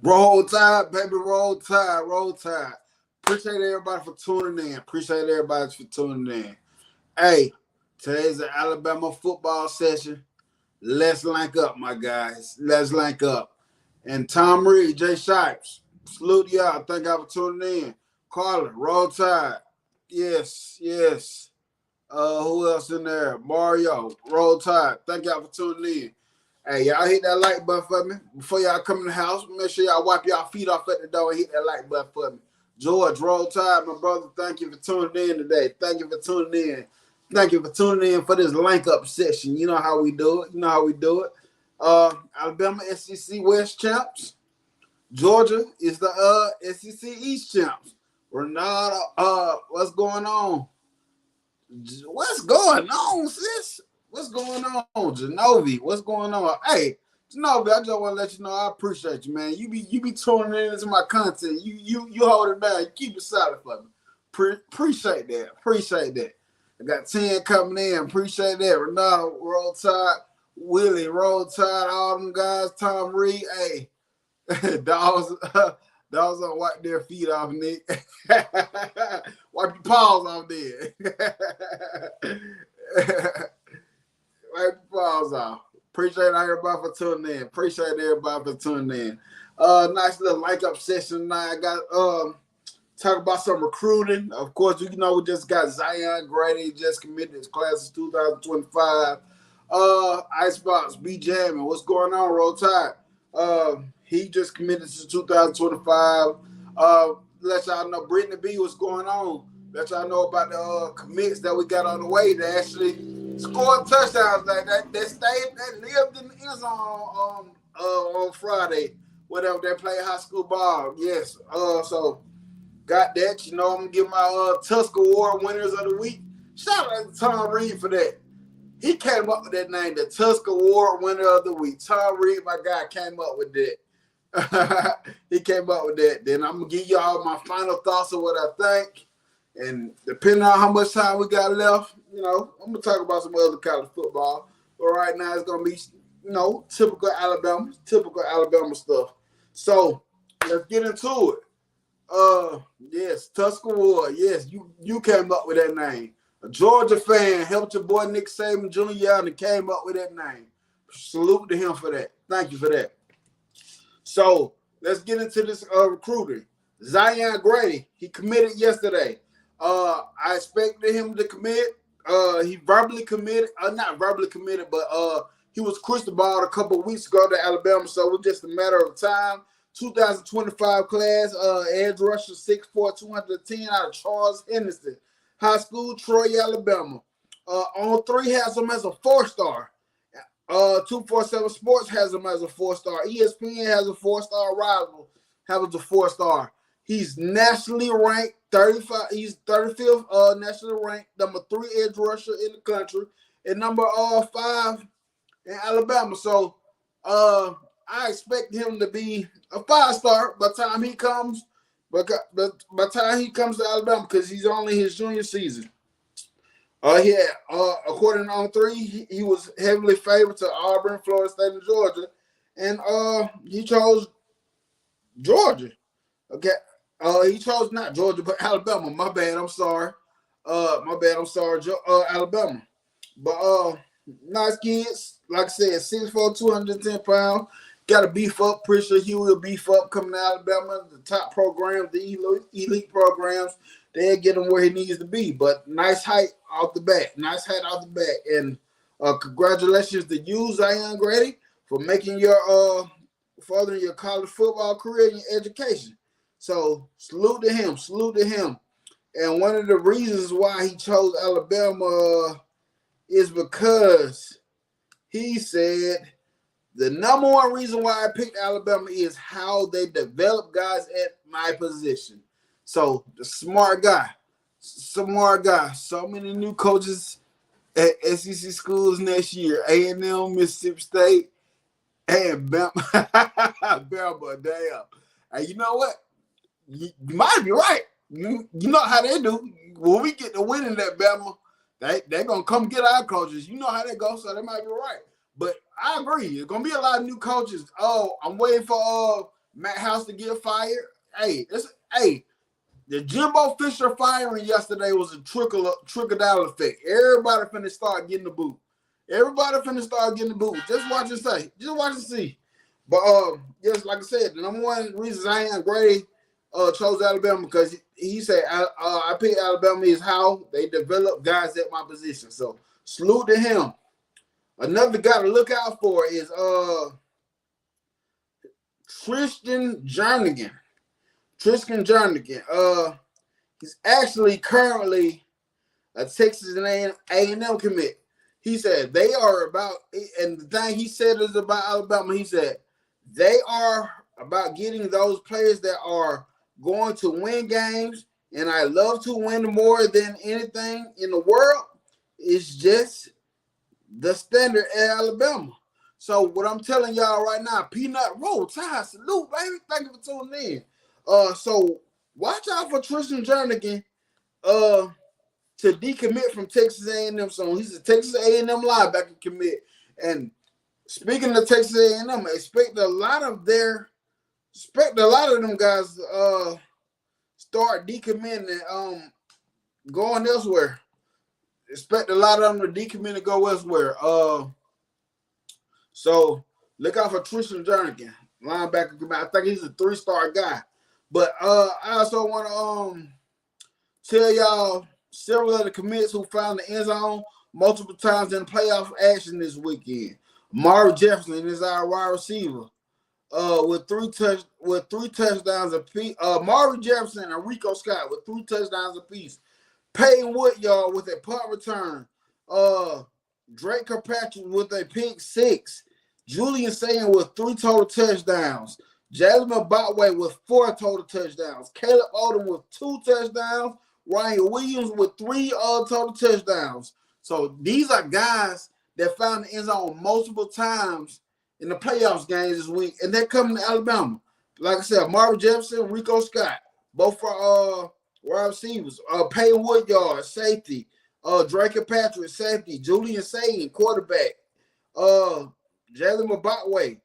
Roll Tide, baby, roll tide, roll tide. Appreciate everybody for tuning in. Appreciate everybody for tuning in. Hey, today's the Alabama football session. Let's link up, my guys. Let's link up. And Tom Reed, Jay Shipes, salute y'all. Thank y'all for tuning in. Carla, roll tide. Yes, yes. Who else in there? Mario, roll tide. Thank y'all for tuning in. Hey, y'all hit that like button for me. Before y'all come in the house, make sure y'all wipe y'all feet off at the door and hit that like button for me. George, roll tide, my brother. Thank you for tuning in today. Thank you for tuning in. Thank you for tuning in for this link up session. You know how we do it. You know how we do it. Alabama SEC West champs. Georgia is the SEC East champs. Renata, what's going on? What's going on, sis? What's going on, Genovi? What's going on? Hey, Genovi, I just want to let you know I appreciate you, man. You be tuning in into my content. You hold it down. You keep it solid for me. Appreciate that. Appreciate that. I got 10 coming in. Appreciate that. Renata, roll tide. Willie, roll tide. All them guys. Tom Reed. Hey, dogs don't wipe their feet off, Nick. Wipe your paws off there. Wipe your paws off. Appreciate everybody for tuning in. Appreciate everybody for tuning in. Nice little like up session tonight. I got talk about some recruiting. Of course, you know we just got Zion Grady just committed his class of 2025. Icebox, B Jamming. What's going on, Roll Tide? He just committed to 2025. Let y'all know Brittany B, what's going on. Let y'all know about the commits that we got on the way to actually score touchdowns like that. That lived in the end zone on Friday, whatever they play high school ball. Yes. So got that. You know, I'm gonna give my Tusk Award winners of the week. Shout out to Tom Reed for that. He came up with that name, the Tusk Award winner of the week. Tom Reed, my guy, came up with that. He came up with that. Then I'm gonna give y'all my final thoughts of what I think. And depending on how much time we got left, you know, I'm gonna talk about some other college football. But right now it's gonna be, you know, typical Alabama stuff. So let's get into it. Yes, Tusk Award. Yes, you came up with that name. A Georgia fan helped your boy Nick Saban Jr. out and came up with that name. Salute to him for that. Thank you for that. So let's get into this recruiting. Zion Grady, he committed yesterday. I expected him to commit. He verbally committed, not verbally committed, but he was crystal balled a couple of weeks ago to Alabama, so it was just a matter of time. 2025 class, edge rusher 6'4", 210 out of Charles Henderson High School, Troy, Alabama. On 3 has him as a 4-star. 247 Sports has him as a 4-star. ESPN has a 4-star. Rival has a 4-star. He's nationally ranked 35. He's 35th nationally ranked, number 3 edge rusher in the country, and number 5 in Alabama. So I expect him to be a 5-star by the time he comes. But by the time he comes to Alabama, because he's only his junior season. According to On 3, he was heavily favored to Auburn, Florida State, and Georgia, and he chose Georgia. Okay, he chose not Georgia, but Alabama. My bad. I'm sorry. Alabama. But nice kids. Like I said, 6'4", 210 pounds. Got to beef up. Pretty sure he will beef up coming to Alabama. The top programs, the elite programs, they'll get him where he needs to be. But nice height off the bat. And congratulations to you, Zion Grady, for making your furthering your college football career and your education. So salute to him. And one of the reasons why he chose Alabama is because he said the number one reason why I picked Alabama is how they develop guys at my position. So the smart guy. So many new coaches at SEC schools next year. A&M, Mississippi State, and Bama. Bama, damn. And you know what? You might be right. You know how they do. When we get to winning that Bama, they're going to come get our coaches. You know how that goes, so they might be right. But I agree. There's going to be a lot of new coaches. Oh, I'm waiting for Matt House to get fired. Hey, the Jimbo Fisher firing yesterday was a trickle down effect. Everybody finna start getting the boot. Just watch and say. Just watch and see. But just like I said, the number one reason Zion Gray chose Alabama because he said I picked Alabama is how they develop guys at my position. So salute to him. Another guy to look out for is Tristan Jernigan. He's actually currently a Texas A&M commit. He said they are about, and the thing he said is about Alabama. He said they are about getting those players that are going to win games, and I love to win more than anything in the world. It's just the standard at Alabama. So what I'm telling y'all right now, Peanut Roll Tide, salute, baby. Thank you for tuning in. So watch out for Tristan Jernigan to decommit from Texas A&M. So he's a Texas A&M linebacker commit. And speaking of Texas A&M, expect a lot of them guys start decommitting and going elsewhere. Expect a lot of them to decommit and go elsewhere. So look out for Tristan Jernigan, linebacker commit. I think he's a 3-star guy. But I also want to tell y'all several of the commits who found the end zone multiple times in playoff action this weekend. Marvin Jefferson is our wide receiver with three touchdowns apiece. Marvin Jefferson and Rico Scott with 3 touchdowns apiece. Peyton Woodyard with a punt return. Drake Kirkpatrick with a pick 6. Julian Sayin with 3 total touchdowns. Jalen Botway with 4 total touchdowns. Caleb Odom with 2 touchdowns. Ryan Williams with 3 total touchdowns. So these are guys that found the end zone multiple times in the playoffs games this week, and they're coming to Alabama. Like I said, Marvin Jefferson, Rico Scott, both for wide receivers. Peyton Woodyard, safety. Drake Kirkpatrick, safety. Julian Sayin, quarterback. Jalen Botway,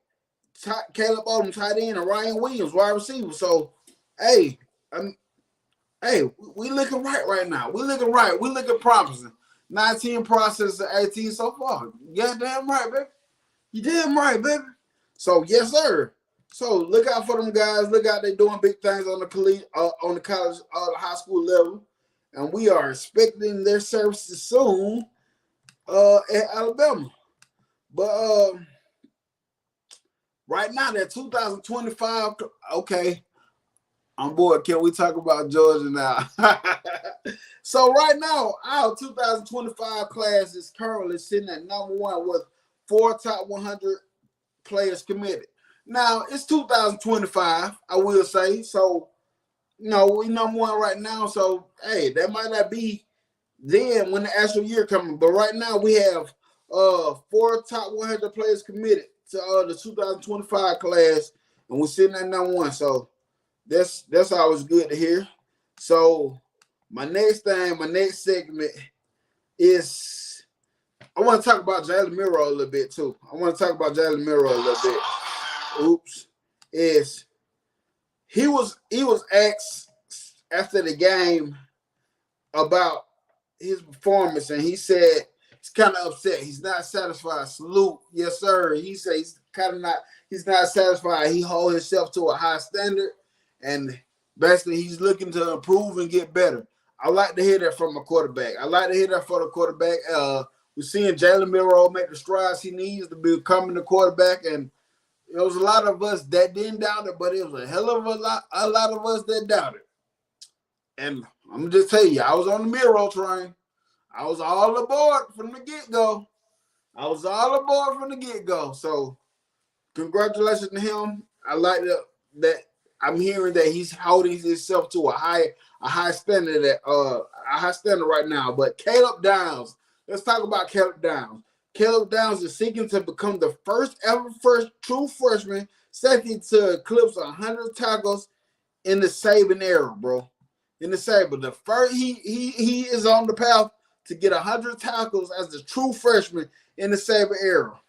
Caleb Odom, tight end, and Ryan Williams, wide receiver. So, we looking right now. We looking right. We looking promising. 19 process of 18 so far. You damn right, baby. You damn right, baby. So, yes, sir. So, look out for them guys. Look out, they doing big things on the college, high school level. And we are expecting their services soon at Alabama. But right now, that 2025, okay, I'm bored. Can we talk about Georgia now? So right now, our 2025 class is currently sitting at number 1 with 4 top 100 players committed. Now, it's 2025, I will say. So, we number 1 right now. So, that might not be then when the actual year coming. But right now, we have 4 top 100 players committed to the 2025 class, and we're sitting at number 1. So that's always good to hear. So my next segment is I want to talk about Jalen Milroe a little bit too. He was asked after the game about his performance, and he said he's kind of upset. He's not satisfied. Salute, yes, sir. He said he's not satisfied. He holds himself to a high standard, and basically he's looking to improve and get better. I like to hear that from a quarterback. We're seeing Jalen Milroe make the strides he needs to becoming the quarterback, and there was a lot of us that didn't doubt it, but it was a hell of a lot of us that doubted. And I'm going to just tell you, I was on the Milroe train. I was all aboard from the get-go. So, congratulations to him. I like that I'm hearing that he's holding himself to a high standard right now. But Caleb Downs, let's talk about Caleb Downs. Caleb Downs is seeking to become the first true freshman safety to eclipse 100 tackles in the Saban era, bro. In the Saban, the first he is on the path to get 100 tackles as the true freshman in the Saban era.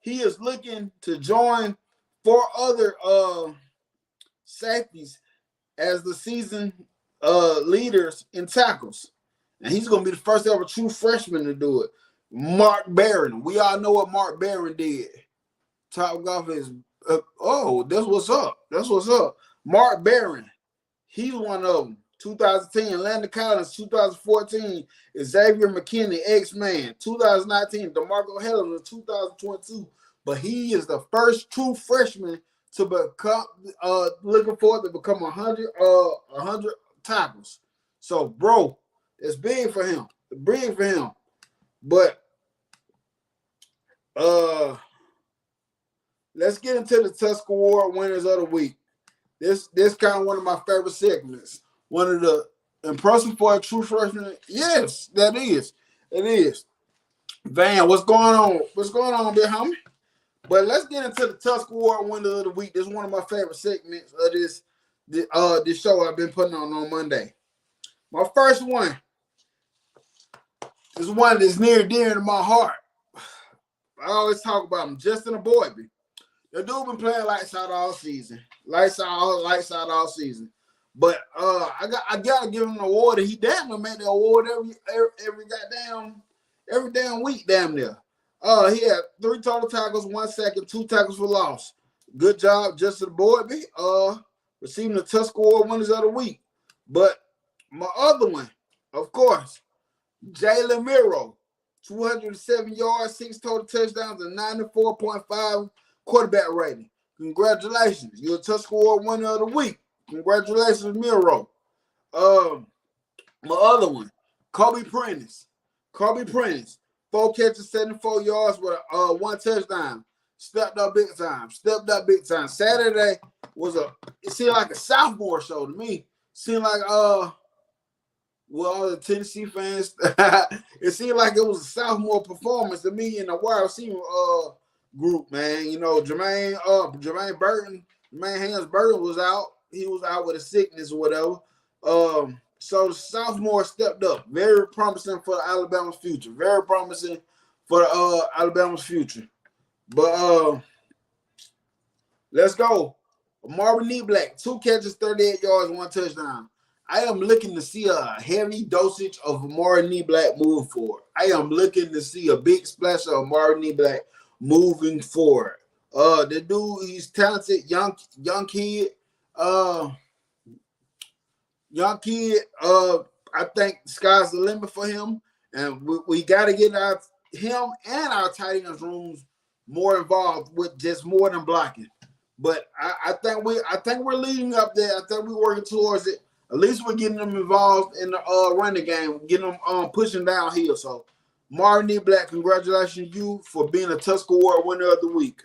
He is looking to join 4 other safeties as the season leaders in tackles. And he's going to be the first ever true freshman to do it. Mark Barron. We all know what Mark Barron did. Top golf is, that's what's up. That's what's up. Mark Barron. He's one of them. 2010, Landon Collins. 2014, Xavier McKinney, X-Man. 2019, DeMarco Hellman. 2022. But he is the first true freshman to become, looking forward to become 100 tackles. So, bro, it's big for him. Big for him. But let's get into the Tusk Award winners of the week. This kind of one of my favorite segments. One of the impressive for a true freshman. Yes, that is. It is. Van, what's going on? What's going on, big homie? But let's get into the Tusk Award winner of the week. This is one of my favorite segments of this show I've been putting on Monday. My first one is one that's near and dear to my heart. I always talk about him, Justin Boydby. The dude been playing lights out all season. Lights out all season. But I gotta give him an award, and he damn near made the award every damn week, damn near. He had 3 total tackles, 1 sack, 2 tackles for loss. Good job, Justin Boydby. Receiving the Tusk Award winners of the week. But my other one, of course, Jalen Miro, 207 yards, 6 total touchdowns, and 94.5 quarterback rating. Congratulations. You're a Tusk Award winner of the week. Congratulations, Miro. My other one, Kobe Prentice. 4 catches, 74 yards with 1 touchdown. Stepped up big time. Saturday it seemed like a sophomore show to me. Seemed like all the Tennessee fans, it seemed like it was a sophomore performance to me in the wide receiver group, man. You know, Jermaine Burton, Hans Burton was out. He was out with a sickness or whatever. So the sophomore stepped up. Very promising for Alabama's future. Very promising for Alabama's future. But let's go. Marvin Knee-Black, 2 catches, 38 yards, 1 touchdown. I am looking to see a heavy dosage of Marvin Knee-Black moving forward. I am looking to see a big splash of Marvin Knee-Black moving forward. The dude, he's talented, young kid. I think sky's the limit for him, and we got to get him and our tight ends rooms more involved with just more than blocking. But I think we're leading up there. I think we're working towards it. At least we're getting them involved in the running game, getting them pushing downhill. So, Marvin Knee-Black, congratulations you for being a Tusk Award winner of the week.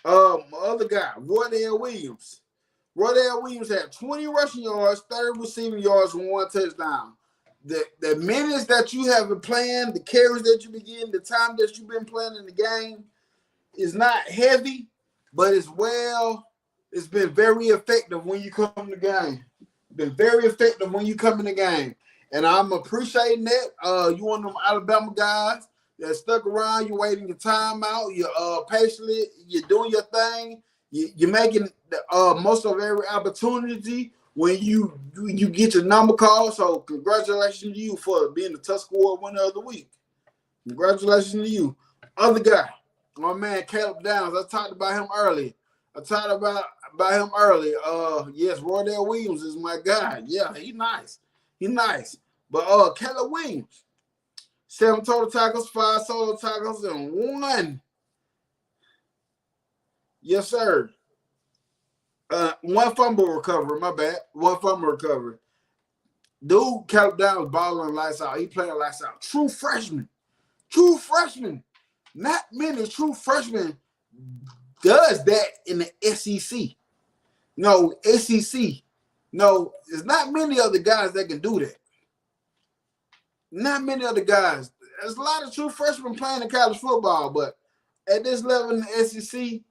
My other guy, Roydell Williams. Roydell Williams had 20 rushing yards, 30 receiving yards, and 1 touchdown. The minutes that you have been playing, the carries that you've been getting, the time that you've been playing in the game is not heavy, but it's been very effective when you come in the game. Been very effective when you come in the game. And I'm appreciating that. You one of them Alabama guys that stuck around, you're waiting your time out, you're patiently, you're doing your thing, you're making most of every opportunity when you get your number called. So congratulations to you for being the Tusk Award winner of the week. Congratulations to you. Other guy, my man Caleb Downs. I talked about him earlier. Yes, Roydell Williams is my guy. Yeah, he's nice. But Caleb Williams, 7 total tackles, 5 solo tackles, and 1. Yes, sir. 1 fumble recovery, my bad. 1 fumble recovery. Dude, Caleb Downs balling lights out. He playing lights out. True freshman. Not many true freshmen does that in the SEC. No, SEC. No, there's not many other guys that can do that. Not many other guys. There's a lot of true freshmen playing in college football, but at this level in the SEC, you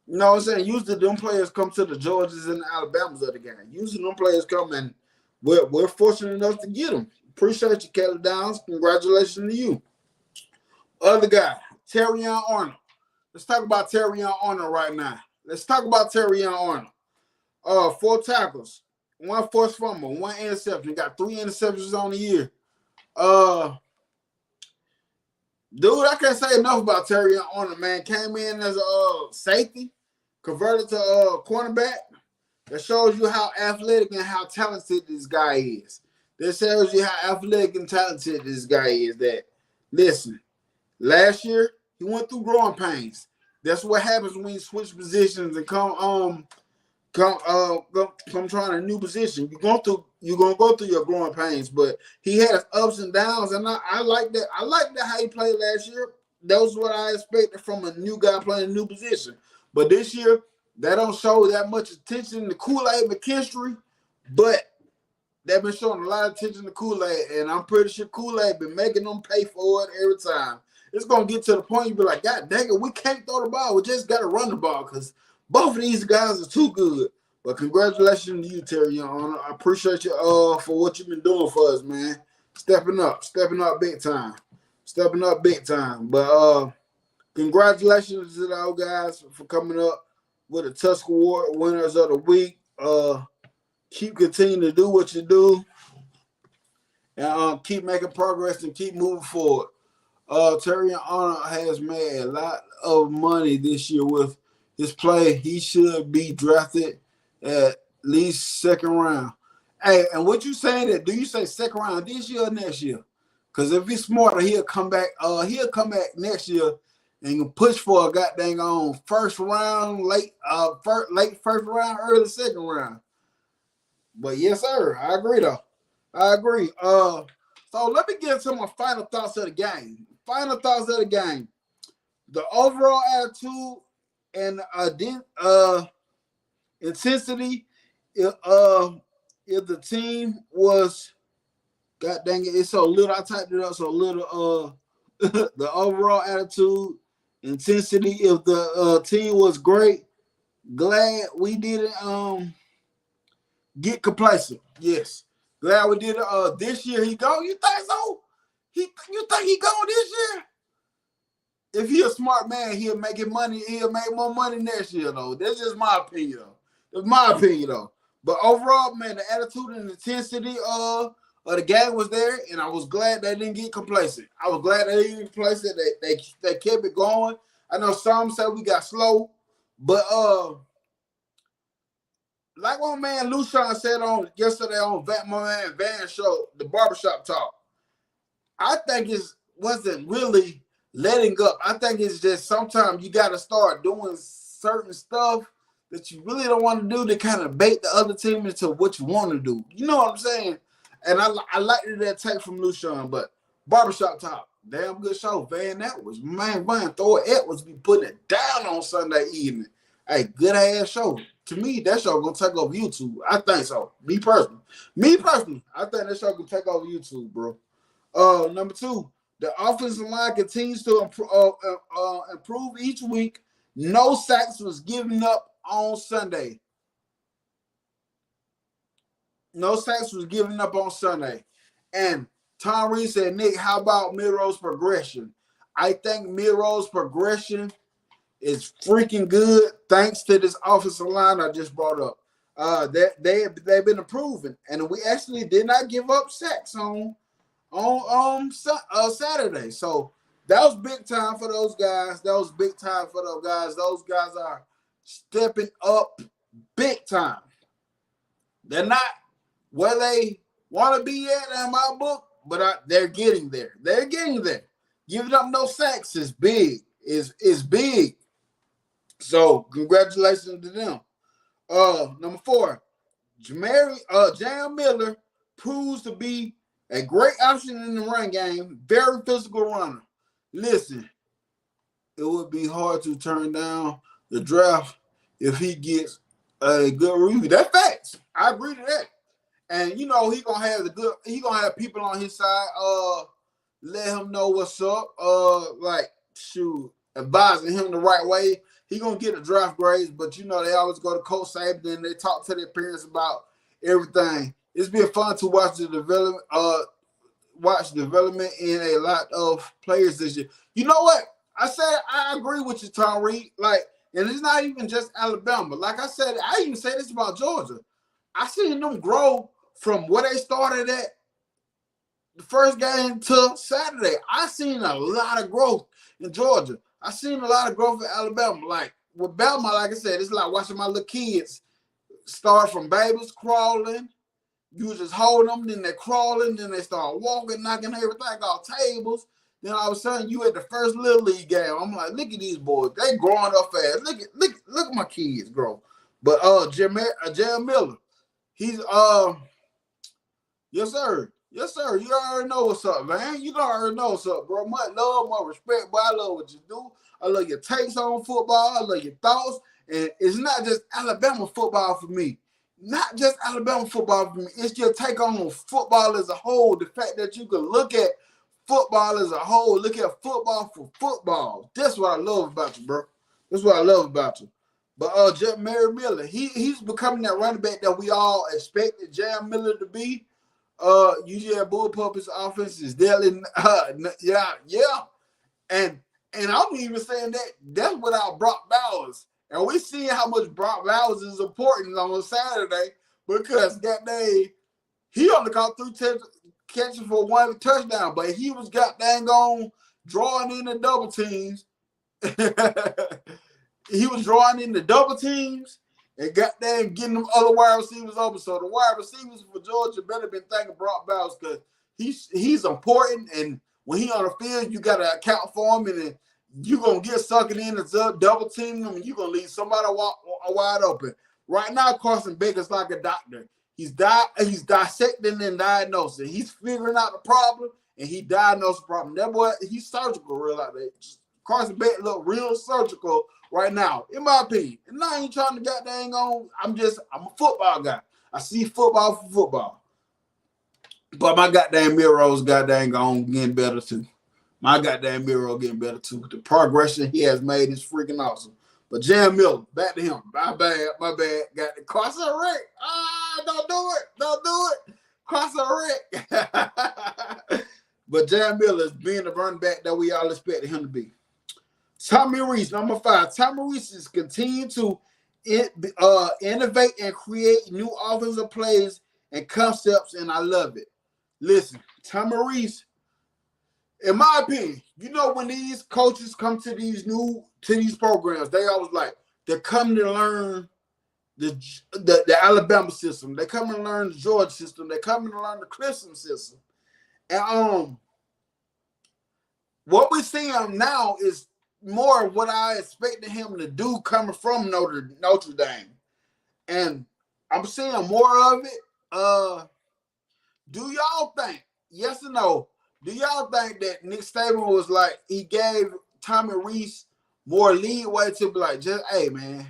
know what I'm saying? Usually them players come to the Georgias and the Alabamas of the game. Usually them players come and we're fortunate enough to get them. Appreciate you, Caleb Downs. Congratulations to you. Other guy, Terrion Arnold. Let's talk about Terrion Arnold right now. Let's talk about Terrion Arnold. 4 tackles, 1 forced fumble, 1 interception. Got 3 interceptions on the year. Dude, I can't say enough about Terrion Arnold, man. Came in as a safety, converted to a cornerback. That shows you how athletic and how talented this guy is. That shows you how athletic and talented this guy is. That, listen, last year he went through growing pains. That's what happens when you switch positions and come trying a new position. You're gonna go through your growing pains, but he has ups and downs, and I like that. I like that how he played last year. That was what I expected from a new guy playing a new position. But this year, they don't show that much attention to Kool-Aid McKinstry, but they've been showing a lot of attention to Kool-Aid, and I'm pretty sure Kool-Aid been making them pay for it every time. It's gonna get to the point you be like, God dang it, we can't throw the ball. We just gotta run the ball because both of these guys are too good. But congratulations to you, Terrion Arnold. I appreciate you for what you've been doing for us, man. Stepping up big time. But congratulations to those guys for coming up with the Tusk Award winners of the week. Keep continuing to do what you do, and keep making progress and keep moving forward. Terrion Arnold has made a lot of money this year with his play. He should be drafted at least second round. Hey, and what you saying that? Do you say second round this year or next year? Because if he's smarter, he'll come back. He'll come back next year and push for a goddamn on first round, late first round, early second round. But yes, sir, I agree though. I agree. So let me get to my final thoughts of the game. The overall attitude and intensity. If the team was, god dang it, it's so little. I typed it up so little. The overall attitude, intensity. If the team was great, glad we didn't get complacent. Yes, glad we did it. This year he go. You think so? You think he going this year? If he a smart man, he'll make it money. He'll make more money next year, though. That's just my opinion, though. That's my opinion, though. But overall, man, the attitude and intensity of the game was there, and I was glad they didn't get complacent. I was glad they didn't get complacent. They kept it going. I know some said we got slow, but like my man Lushan said on yesterday on my man Van show, the barbershop talk, I think it wasn't really letting up. I think it's just sometimes you got to start doing certain stuff that you really don't want to do to kind of bait the other team into what you want to do. You know what I'm saying? And I like that take from Lushan, but barbershop talk, damn good show. Van Edwards, man, Thor Edwards be putting it down on Sunday evening. Hey, good ass show. To me, that show gonna take over YouTube. I think so. Me personally, I think that show gonna take over YouTube, bro. Number 2, the offensive line continues to improve each week. No sacks was given up on Sunday. And Tom Reed said, Nick, how about mid-roll's progression? I think mid-roll's progression is freaking good thanks to this offensive line I just brought up. They've been improving, and we actually did not give up sacks on Saturday. So that was big time for those guys. Those guys are stepping up big time. They're not where they want to be at in my book, but they're getting there. Giving up no sacks is big. Is big. So congratulations to them. Number 4, Jam Miller proves to be a great option in the run game. Very physical runner. Listen, it would be hard to turn down the draft if he gets a good review. That's facts. I agree to that. And he gonna have people on his side. Let him know what's up. Advising him the right way. He gonna get the draft grades, but they always go to Coach Saban and they talk to their parents about everything. It's been fun to watch the development in a lot of players this year. You know what? I agree with you, Tom Reed. Like, And it's not even just Alabama. Like I said, I even say this about Georgia. I seen them grow from where they started at the first game to Saturday. I seen a lot of growth in Georgia. I seen a lot of growth in Alabama. Like with Bama, like I said, it's like watching my little kids start from babies crawling. You just hold them, then they're crawling, then they start walking, knocking everything off tables. Then all of a sudden, you at the first Little League game. I'm like, look at these boys. They growing up fast. Look at my kids grow. But Jam Miller, he's yes sir. Yes, sir. You already know what's up, man. You already know what's up, bro. Much love, more respect, but I love what you do. I love your takes on football. I love your thoughts. And it's not just Alabama football for me. Not just Alabama football for me. It's your take on football as a whole. The fact that you can look at football as a whole, look at football for football. That's what I love about you, bro. That's what I love about you. But Jam Miller, he's becoming that running back that we all expected Jam Miller to be. UGA Bullpups offense is deadly. Yeah. And I'm even saying that's without Brock Bowers. And we see how much Brock Bowers is important on a Saturday because that day he only caught 3 catches for 1 touchdown, but he was got dang on drawing in the double teams. He was drawing in the double teams and got there and getting them other wide receivers open. So the wide receivers for Georgia better been thanking Brock Bowers because he's important. And when he on the field, you got to account for him. And you're going to get sucking in and double teaming him, and you're going to leave somebody wide open. Right now, Carson Baker's like a doctor. He's dissecting and diagnosing. He's figuring out the problem, and he diagnosed the problem. That boy, he's surgical real out there. Carson Baker look real surgical right now, in my opinion. And I ain't trying to goddamn on. I'm a football guy. I see football for football. But my goddamn Miro's goddamn on getting better too. My goddamn Miro getting better too. The progression he has made is freaking awesome. But Jam Miller, back to him. My bad. Got the Carson Rick. Don't do it. Carson Rick. But Jam Miller is being the running back that we all expected him to be. Tommy Reese, number 5. Tommy Reese is continuing to innovate and create new offensive plays and concepts, and I love it. Listen, Tommy Reese, in my opinion, you know when these coaches come to these programs, they always like they're coming to learn the Alabama system. They're coming to learn the Georgia system. They're coming to learn the Clemson system. And what we're seeing now is more of what I expected him to do coming from Notre Dame. And I'm seeing more of it. Do y'all think, yes or no, do y'all think that Nick Saban was like, he gave Tommy Reese more leeway to be like, just, hey, man,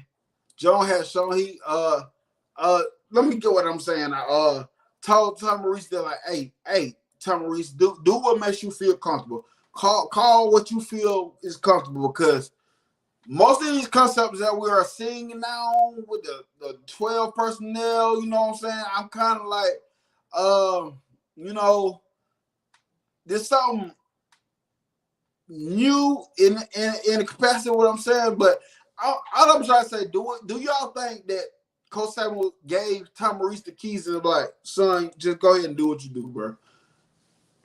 John has shown let me get what I'm saying. I told Tommy Reese, they're like, hey, Tommy Reese, do what makes you feel comfortable. Call what you feel is comfortable because most of these concepts that we are seeing now with the 12 personnel, you know what I'm saying? I'm kind of like, there's something new in the capacity of what I'm saying. But all I'm trying to say, do y'all think that Coach Saban gave Tom Reese the keys and like, son, just go ahead and do what you do, bro?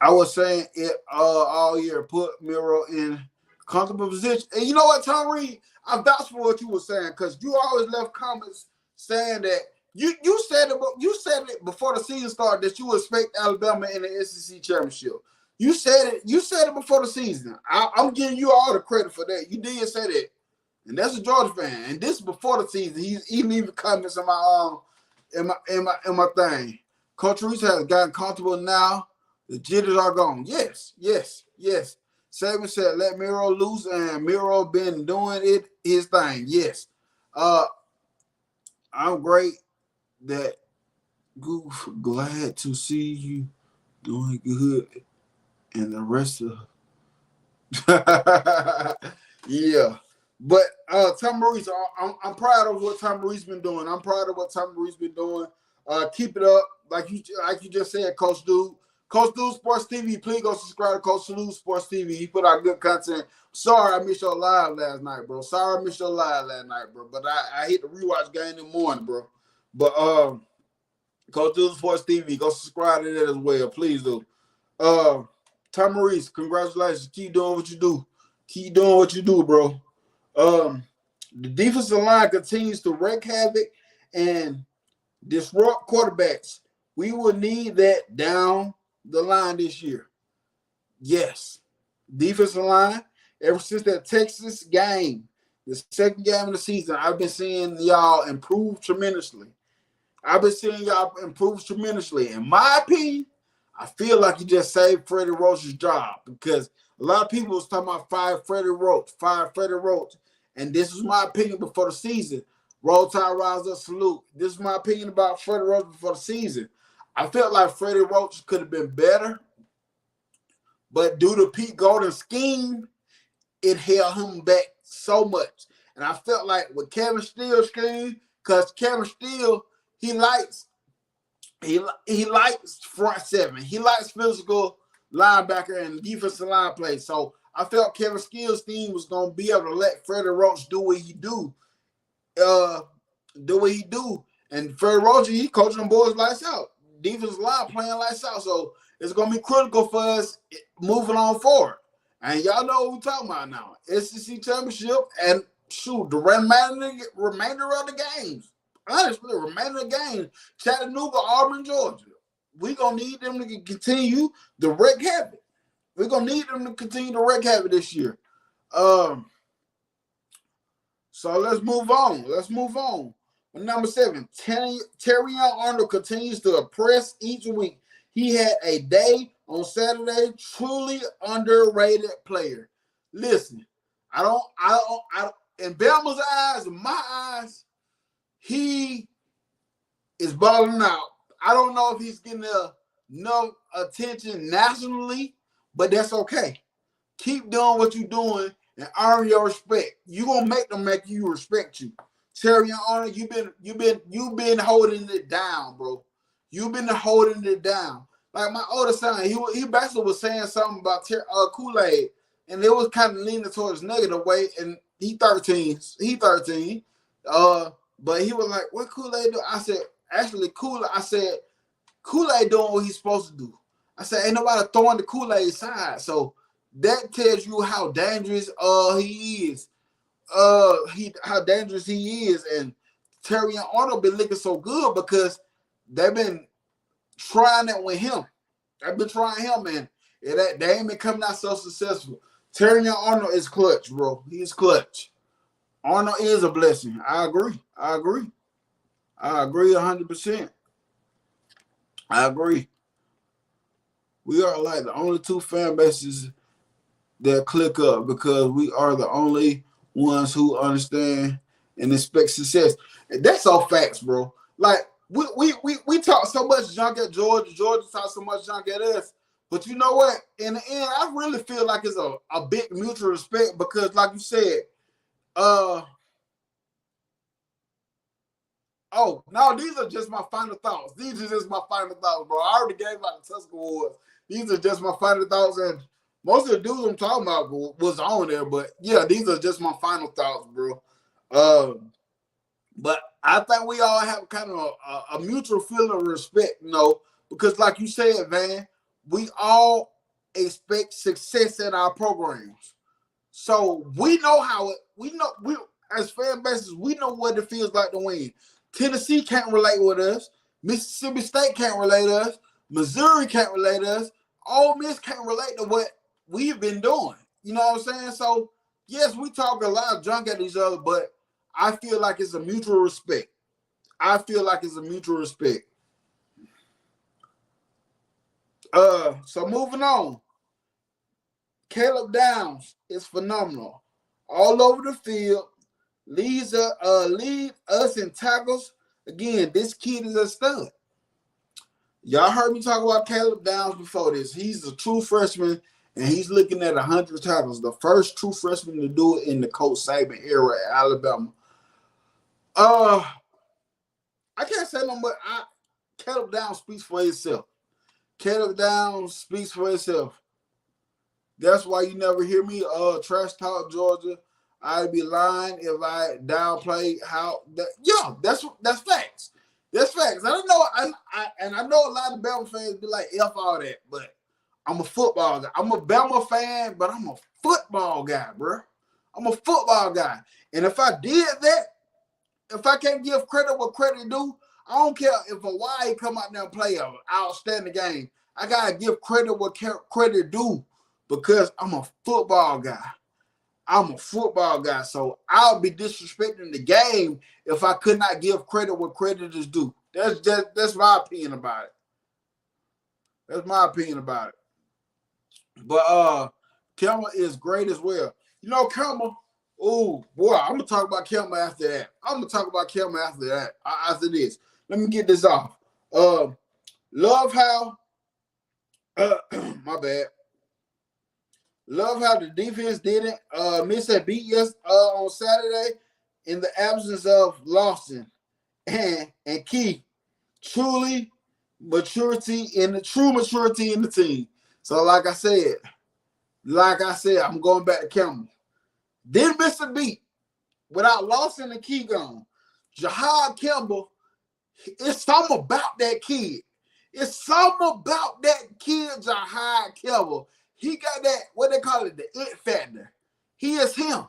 I was saying it all year, put Miro in comfortable position. And you know what, Tom Reed, I'm vouching for what you were saying because you always left comments saying that you said it before the season started that you would expect Alabama in the SEC championship. You said it before the season. I'm giving you all the credit for that. You did say that, and that's a Georgia fan. And this is before the season. He's even comments in my thing. Coach Reese has gotten comfortable now. The jitters are gone. Yes. Saban said, let Miro loose, and Miro been doing his thing. Yes. I'm great that glad to see you doing good and the rest of yeah. But Tom Reese, I'm proud of what Tom Reese been doing. I'm proud of what Tom Reese been doing. Keep it up. Like you just said, Coach Dude. Coach Lou Sports TV, please go subscribe to Coach Lou Sports TV. He put out good content. Sorry I missed your live last night, bro. Sorry I missed your live last night, bro. But I hit the rewatch game in the morning, bro. But Coach Lou Sports TV, go subscribe to that as well. Please do. Tom Maurice, congratulations. Keep doing what you do. Keep doing what you do, bro. The defensive line continues to wreak havoc and disrupt quarterbacks. We will need that down the line this year. Yes. Defensive line, ever since that Texas game, the second game of the season, I've been seeing y'all improve tremendously. In my opinion, I feel like you just saved Freddie Roach's job because a lot of people was talking about fire Freddie Roach. And this is my opinion before the season. Roll Tide, rise up, salute. This is my opinion about Freddie Roach before the season. I felt like Freddie Roach could have been better, but due to Pete Golden's scheme, it held him back so much. And I felt like with Kevin Steele's scheme, because Kevin Steele, he likes front seven. He likes physical linebacker and defensive line play. So I felt Kevin Steele's team was gonna be able to let Freddie Roach do what he do. And Freddie Roach, he coaching them boys lights out. Defensive line playing lights out. So it's gonna be critical for us moving on forward. And y'all know what we're talking about now. SEC championship and shoot the remainder of the games. Honestly, the remainder of the games. Chattanooga, Auburn, Georgia. We're gonna need them to continue the wreck habit. We're gonna need them to continue the wreck habit this year. So let's move on. Number 7, Terrion Arnold continues to impress each week. He had a day on Saturday, truly underrated player. Listen, I don't. In Bama's eyes, in my eyes, he is balling out. I don't know if he's getting enough attention nationally, but that's okay. Keep doing what you're doing and earn your respect. You're gonna make them make you respect you. Terrion Arnold, you've been holding it down, bro. You've been holding it down. Like my older son, he basically was saying something about Kool-Aid, and it was kind of leaning towards negative way. And he 13. But he was like, "What Kool-Aid do?" I said, "Actually, Kool-Aid doing what he's supposed to do." I said, "Ain't nobody throwing the Kool-Aid side." So that tells you how dangerous he is. How dangerous he is, and Terrion Arnold been looking so good because they've been trying it with him. They've been trying him, and they ain't been coming out so successful. Terrion Arnold is clutch, bro. He's clutch. Arnold is a blessing. I agree 100%. I agree. We are like the only two fan bases that click up because we are the only ones who understand and expect success. And that's all facts, bro. Like we talk so much junk at Georgia. Georgia talk so much junk at us. But you know what? In the end, I really feel like it's a big mutual respect because, like you said, oh, no, these are just my final thoughts. Bro. I already gave out the Tusker Awards. These are just my final thoughts, and most of the dudes I'm talking about was on there, but yeah, these are just my final thoughts, bro. But I think we all have kind of a mutual feeling of respect, because like you said, man, we all expect success in our programs. So we as fan bases, we know what it feels like to win. Tennessee can't relate with us. Mississippi State can't relate to us. Missouri can't relate to us. Ole Miss can't relate to what we've been doing. You know what I'm saying? So, yes, we talk a lot of junk at each other, but I feel like it's a mutual respect. So moving on. Caleb Downs is phenomenal. All over the field. Lead us in tackles. Again, this kid is a stud. Y'all heard me talk about Caleb Downs before this. He's a true freshman, and he's looking at 100 tackles. The first true freshman to do it in the Coach Saban era at Alabama. I can't say no more. Caleb Downs speaks for himself. Caleb Downs speaks for itself. That's why you never hear me trash talk Georgia. I'd be lying if I downplay how that. Yeah, that's facts. That's facts. I don't know. I know a lot of Bama fans be like F all that, but I'm a football guy. I'm a Bama fan, but I'm a football guy, bro. I'm a football guy. And if I did that, if I can't give credit what credit due, I don't care if Hawaii come out there and play an outstanding game. I gotta give credit what credit due because I'm a football guy. I'm a football guy, so I'll be disrespecting the game if I could not give credit what credit is due. That's my opinion about it. That's my opinion about it. But Kelma is great as well. You know, Kelma. Oh boy, I'm gonna talk about Kelma after that. After this. Let me get this off. Love how. My bad. Love how the defense didn't miss that beat on Saturday in the absence of Lawson and Key. Truly maturity in the team. So like I said, I'm going back to Campbell. Didn't miss a beat without Lawson and Key gone. Jahad Campbell, it's something about that kid. It's something about that kid, Jahad Campbell. He got that, what they call it, the it factor. He is him.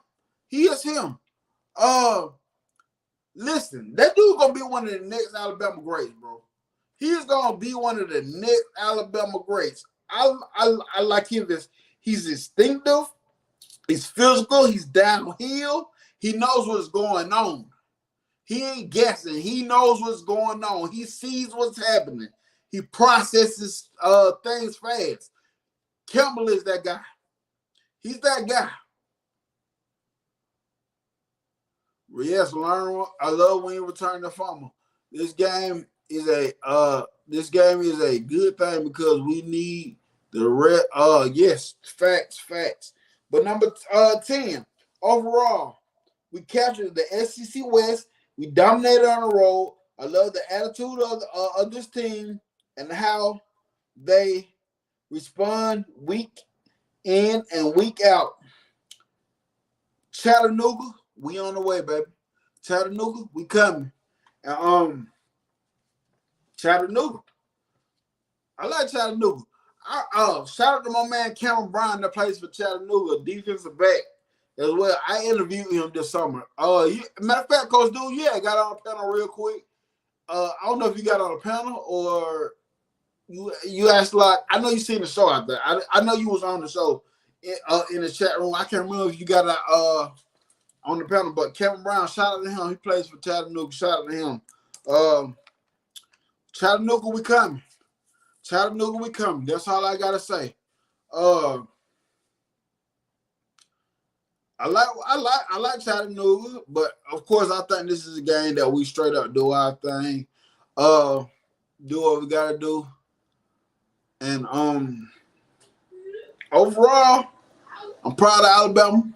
Listen, that dude gonna be one of the next Alabama greats, bro. He's gonna be one of the next Alabama greats. I like him as he's instinctive, he's physical, he's downhill. He knows what's going on. He ain't guessing. He knows what's going on. He sees what's happening. He processes things fast. Campbell is that guy. He's that guy. Yes, learn. I love when you return the fumble. This game is a good thing because we need the red. Yes, facts. But number 10 overall, we captured the SEC West. We dominated on the road. I love the attitude of this team and how they respond week in and week out. Chattanooga, we on the way, baby. Chattanooga, we coming. And Chattanooga. I like Chattanooga. Shout out to my man Cameron Brown that plays for Chattanooga, defensive back as well. I interviewed him this summer. Matter of fact, Coach Dude, got on the panel real quick. I don't know if you got on the panel or you asked like I know you seen the show out there. I know you was on the show in the chat room. I can't remember if you got on the panel, but Kevin Brown, shout out to him. He plays for Chattanooga. Shout out to him. Chattanooga, we coming. Chattanooga, we coming. That's all I gotta say. I like Chattanooga, but of course I think this is a game that we straight up do our thing. Do what we gotta do. And overall, I'm proud of Alabama.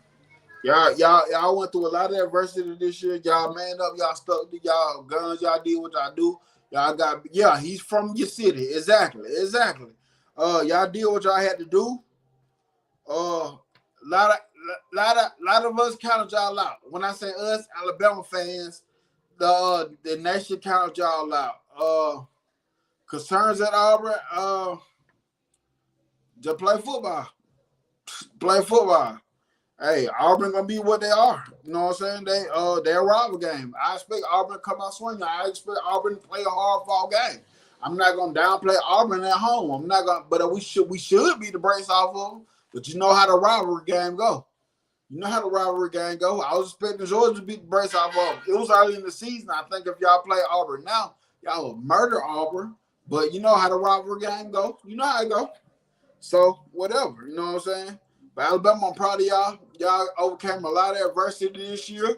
Y'all went through a lot of adversity this year. Y'all man up, y'all stuck to y'all guns, y'all did what y'all do. Y'all got he's from your city. Exactly. Y'all did what y'all had to do. A lot of us counted y'all out. When I say us, Alabama fans, the nation counted y'all out. Concerns at Auburn, just play football. Hey, Auburn gonna be what they are. You know what I'm saying? They're a rival game. I expect Auburn to come out swinging. I expect Auburn to play a hard fought game. I'm not gonna downplay Auburn at home. I'm not gonna, but we should beat the brakes off of them. But you know how the rivalry game go. I was expecting Georgia to beat the brakes off of them. It was early in the season. I think if y'all play Auburn now, y'all will murder Auburn. But you know how the rivalry game go. You know how it go. So whatever. You know what I'm saying? But Alabama, I'm proud of y'all. Y'all overcame a lot of adversity this year.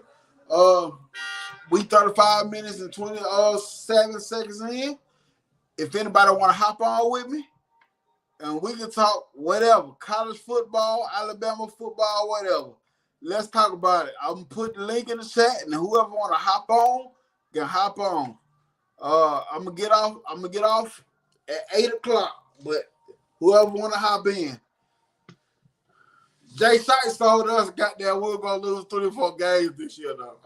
We 35 minutes and 27 seconds in. If anybody want to hop on with me, and we can talk whatever, college football, Alabama football, whatever. Let's talk about it. I'm going to put the link in the chat, and whoever want to hop on, can hop on. I'm going to get off at 8 o'clock. but whoever want to hop in. Jay Sykes told us, goddamn, we're going to lose 3 or 4 games this year, though.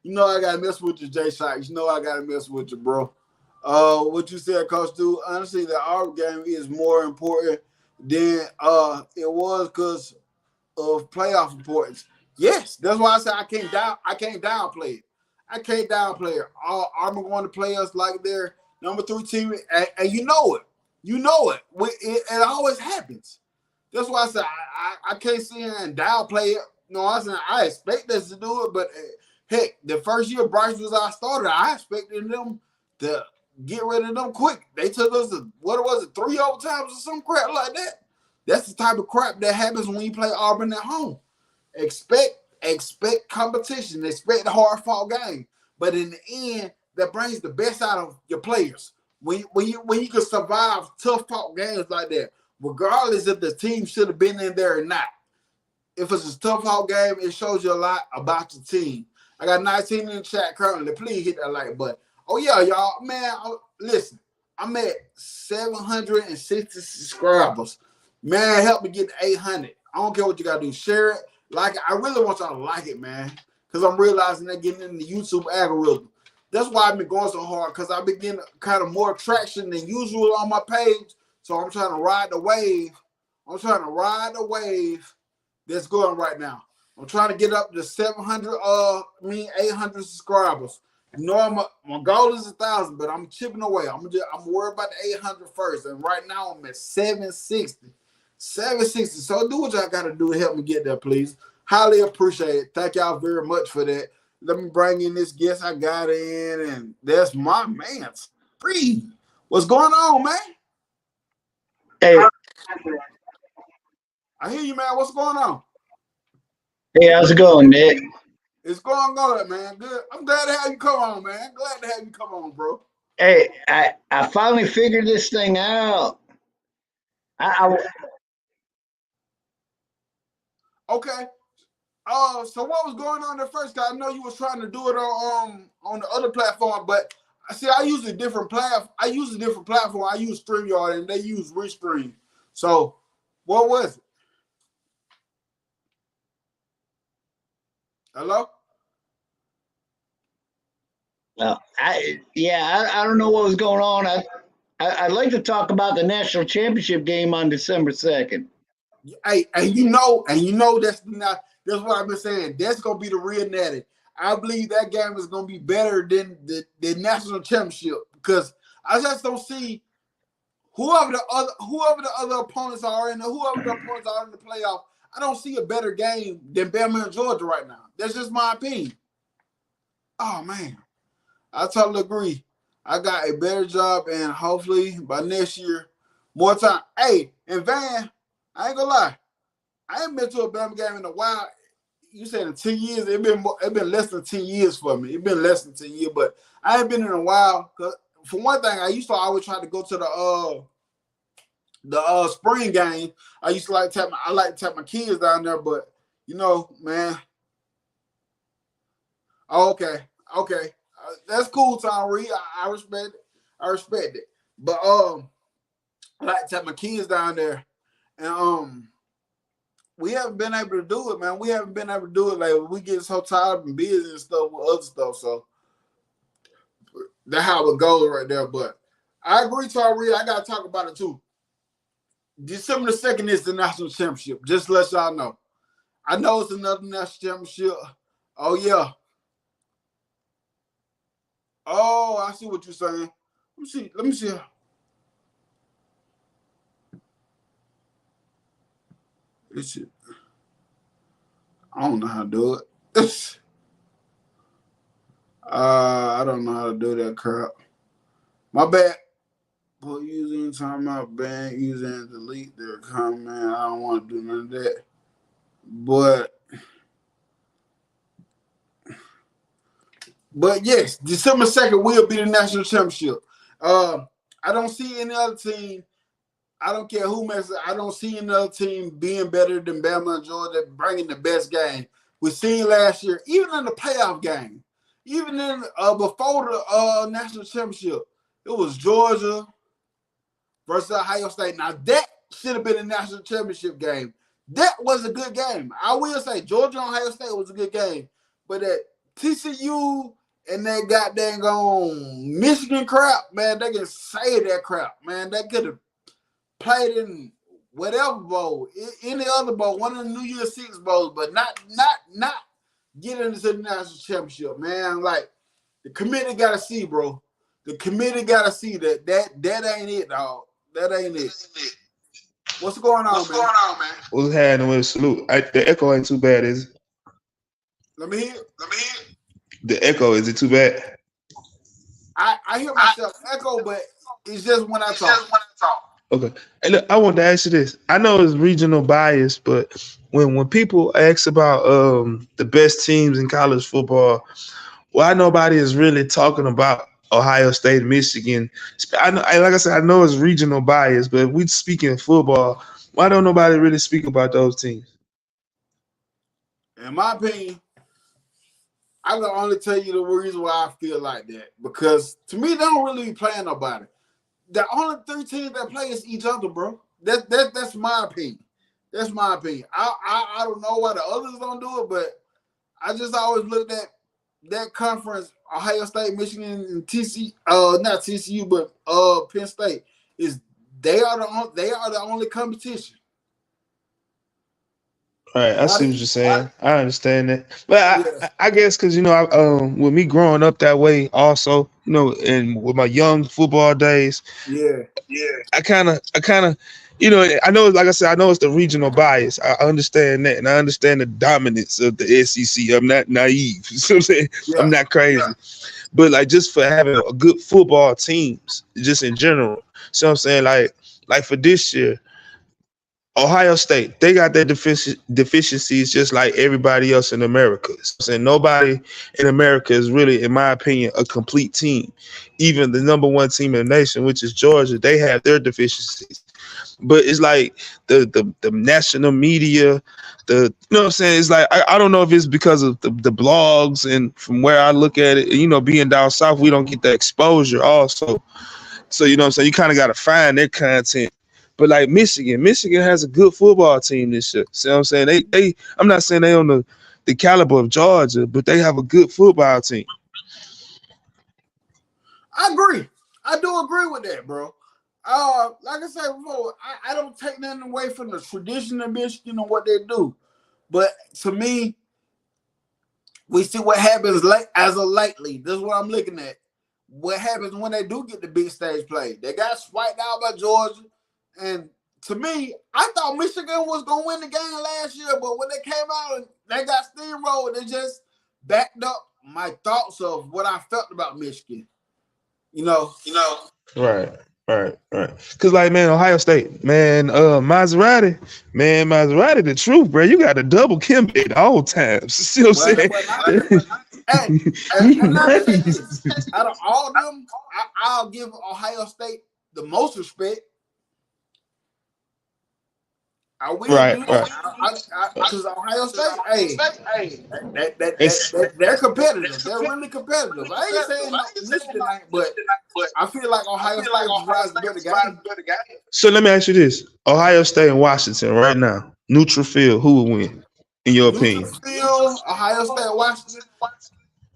You know I got to mess with you, Jay Sykes. You know I got to mess with you, bro. What you said, Coach Stu, honestly, the Auburn game is more important than it was because of playoff importance. Yes, that's why I said I can't downplay it. I can't downplay it. Auburn going to play us like they're number 3 team, and you know it. You know it. It always happens. That's why I said I can't sit here and downplay it. No, I said I expect us to do it, but heck, the first year Bryce was our starter, I expected them to get rid of them quick. They took us to, what was it, 3 overtimes or some crap like that. That's the type of crap that happens when you play Auburn at home. Expect competition. Expect the hard-fought game. But in the end, that brings the best out of your players. When you can survive tough-fought games like that, regardless if the team should have been in there or not. If it's a tough-fought game, it shows you a lot about your team. I got 19 in the chat currently. Please hit that like button. Oh, yeah, y'all. Man, listen. I'm at 760 subscribers. Man, help me get to 800. I don't care what you got to do. Share it. Like it. I really want y'all to like it, man. Because I'm realizing they're getting in the YouTube algorithm. That's why I've been going so hard. Because I've been getting kind of more traction than usual on my page. So I'm trying to ride the wave. That's going right now. I'm trying to get up to 800 subscribers. You know, my goal is 1,000, but I'm chipping away. I'm worried about the 800 first. And right now I'm at 760. 760. So do what y'all got to do to help me get there, please. Highly appreciate it. Thank y'all very much for that. Let me bring in this guest I got in, and that's my man, Free. What's going on, man? Hey, I hear you, man. What's going on? hey, how's it going, Nick? It's going good, man. Good. I'm glad to have you come on, man. Glad to have you come on, bro. Hey, I finally figured this thing out. Okay. So what was going on at first? Cause I know you was trying to do it on the other platform, but see, I use a different platform. I use StreamYard, and they use Restream. So, what was it? Hello? Well, I don't know what was going on. I'd like to talk about the national championship game on December 2nd. Hey, and you know that's what I've been saying. That's gonna be the real natty. I believe that game is gonna be better than the national championship because I just don't see whoever the other opponents are in the playoff. I don't see a better game than Bama and Georgia right now. That's just my opinion. Oh man, I totally agree. I got a better job, and hopefully by next year, more time. Hey, and Van, I ain't gonna lie. I ain't been to a Bama game in a while. You said in 10 years, it been less than 10 years for me. It's been less than 10 years, but I ain't been in a while. Cause for one thing, I used to always try to go to the spring game. I used to like to take my kids down there, but you know, man. Okay. That's cool, Tyree. I respect it. But I like to take my kids down there, and we haven't been able to do it, man. We haven't been able to do it. Like we get so tired and busy and stuff with other stuff. So that's how it goes right there. But I agree, Tyree. I gotta talk about it too. December the 2nd is the national championship. Just to let y'all know. I know it's another national championship. Oh yeah. Oh, I see what you're saying. Let me see. I don't know how to do it. I don't know how to do that crap. My bad. Put using timeout, ban, using delete their comment. I don't want to do none of that. But yes, December 2nd will be the national championship. I don't see any other team. I don't care who messes. I don't see another team being better than Bama and Georgia, bringing the best game. We seen last year, even in the playoff game, even in before the national championship. It was Georgia versus Ohio State. Now that should have been a national championship game. That was a good game. I will say Georgia and Ohio State was a good game, but that TCU and that goddamn Michigan crap, man, they can say that crap, man. They could have played in whatever bowl, any other bowl, one of the New Year's Six bowls, but not get into the national championship, man. Like the committee got to see, bro. The committee got to see that ain't it, dog. That ain't it. What's going on, man? What's happening with salute? The echo ain't too bad, is it? Let me hear. The echo, is it too bad? I hear myself echo, but it's just when I talk. Okay. Hey, look, I want to ask you this. I know it's regional bias, but when people ask about the best teams in college football, why nobody is really talking about Ohio State, Michigan? I know, like I said, I know it's regional bias, but if we speaking football, why don't nobody really speak about those teams? In my opinion, I can only tell you the reason why I feel like that. Because to me, they don't really be playing nobody. The only 3 teams that play is each other, bro. That's my opinion. That's my opinion. I don't know why the others don't do it, but I just always looked at that conference, Ohio State, Michigan, and TCU, not TCU, but Penn State, is they are the only competition. Right, I see what you're saying. I understand that, but I guess because with me growing up that way, also, and with my young football days, I kind of, I know, like I said, I know it's the regional bias. I understand that, and I understand the dominance of the SEC. I'm not naive. You know what I'm saying? I'm not crazy, but like just for having a good football teams, just in general. So I'm saying, like for this year. Ohio State, they got their deficiencies just like everybody else in America. So nobody in America is really, in my opinion, a complete team. Even the number 1 team in the nation, which is Georgia, they have their deficiencies. But it's like the national media, you know what I'm saying? It's like, I don't know if it's because of the blogs, and from where I look at it, being down south, we don't get the exposure also. So, you know what I'm saying? You kind of got to find their content. But like Michigan has a good football team this year. See what I'm saying? I'm not saying they on the caliber of Georgia, but they have a good football team. I agree. I do agree with that, bro. Like I said before, I don't take nothing away from the tradition of Michigan and what they do. But to me, we see what happens as of lately. This is what I'm looking at. What happens when they do get the big stage play? They got swiped out by Georgia. And to me, I thought Michigan was going to win the game last year, but when they came out and they got steamrolled, they just backed up my thoughts of what I felt about Michigan. Right. Because, like, man, Ohio State, man, Maserati, the truth, bro. You got to double Kimbe at all times. See what I'm saying? Out of all of them, I'll give Ohio State the most respect. I will do that. Because Ohio State, they're competitive. They're really competitive. I ain't saying no Michigan ain't, but I feel like Ohio State provides a better game. So let me ask you this: Ohio State and Washington right now, neutral field, who would win, in your opinion? Neutral field, Ohio State, Washington.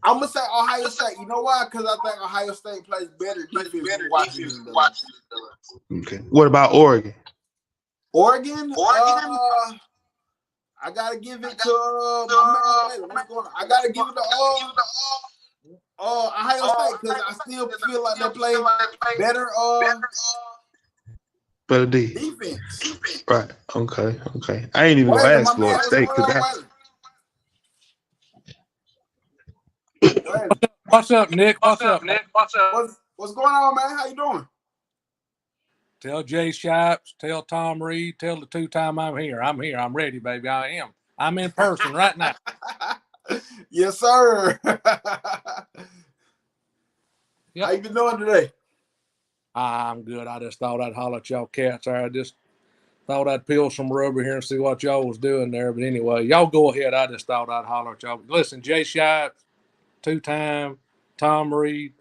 I'm gonna say Ohio State. You know why? Because I think Ohio State plays better defense than Washington does. Okay. What about Oregon? Oregon, I gotta give it to my man. I gotta give it to Ohio State because I still feel like they play better defense. Right. Okay. I ain't even gonna ask Florida State because What's up, Nick? What's going on, man? How you doing? Tell Jay Shipes, tell Tom Reed, tell the 2-time I'm here. I'm here. I'm ready, baby. I am. I'm in person right now. Yes, sir. Yep. How you been doing today? I'm good. I just thought I'd holler at y'all cats there. I just thought I'd peel some rubber here and see what y'all was doing there. But anyway, y'all go ahead. I just thought I'd holler at y'all. Listen, Jay Shipes, 2-time, Tom Reed.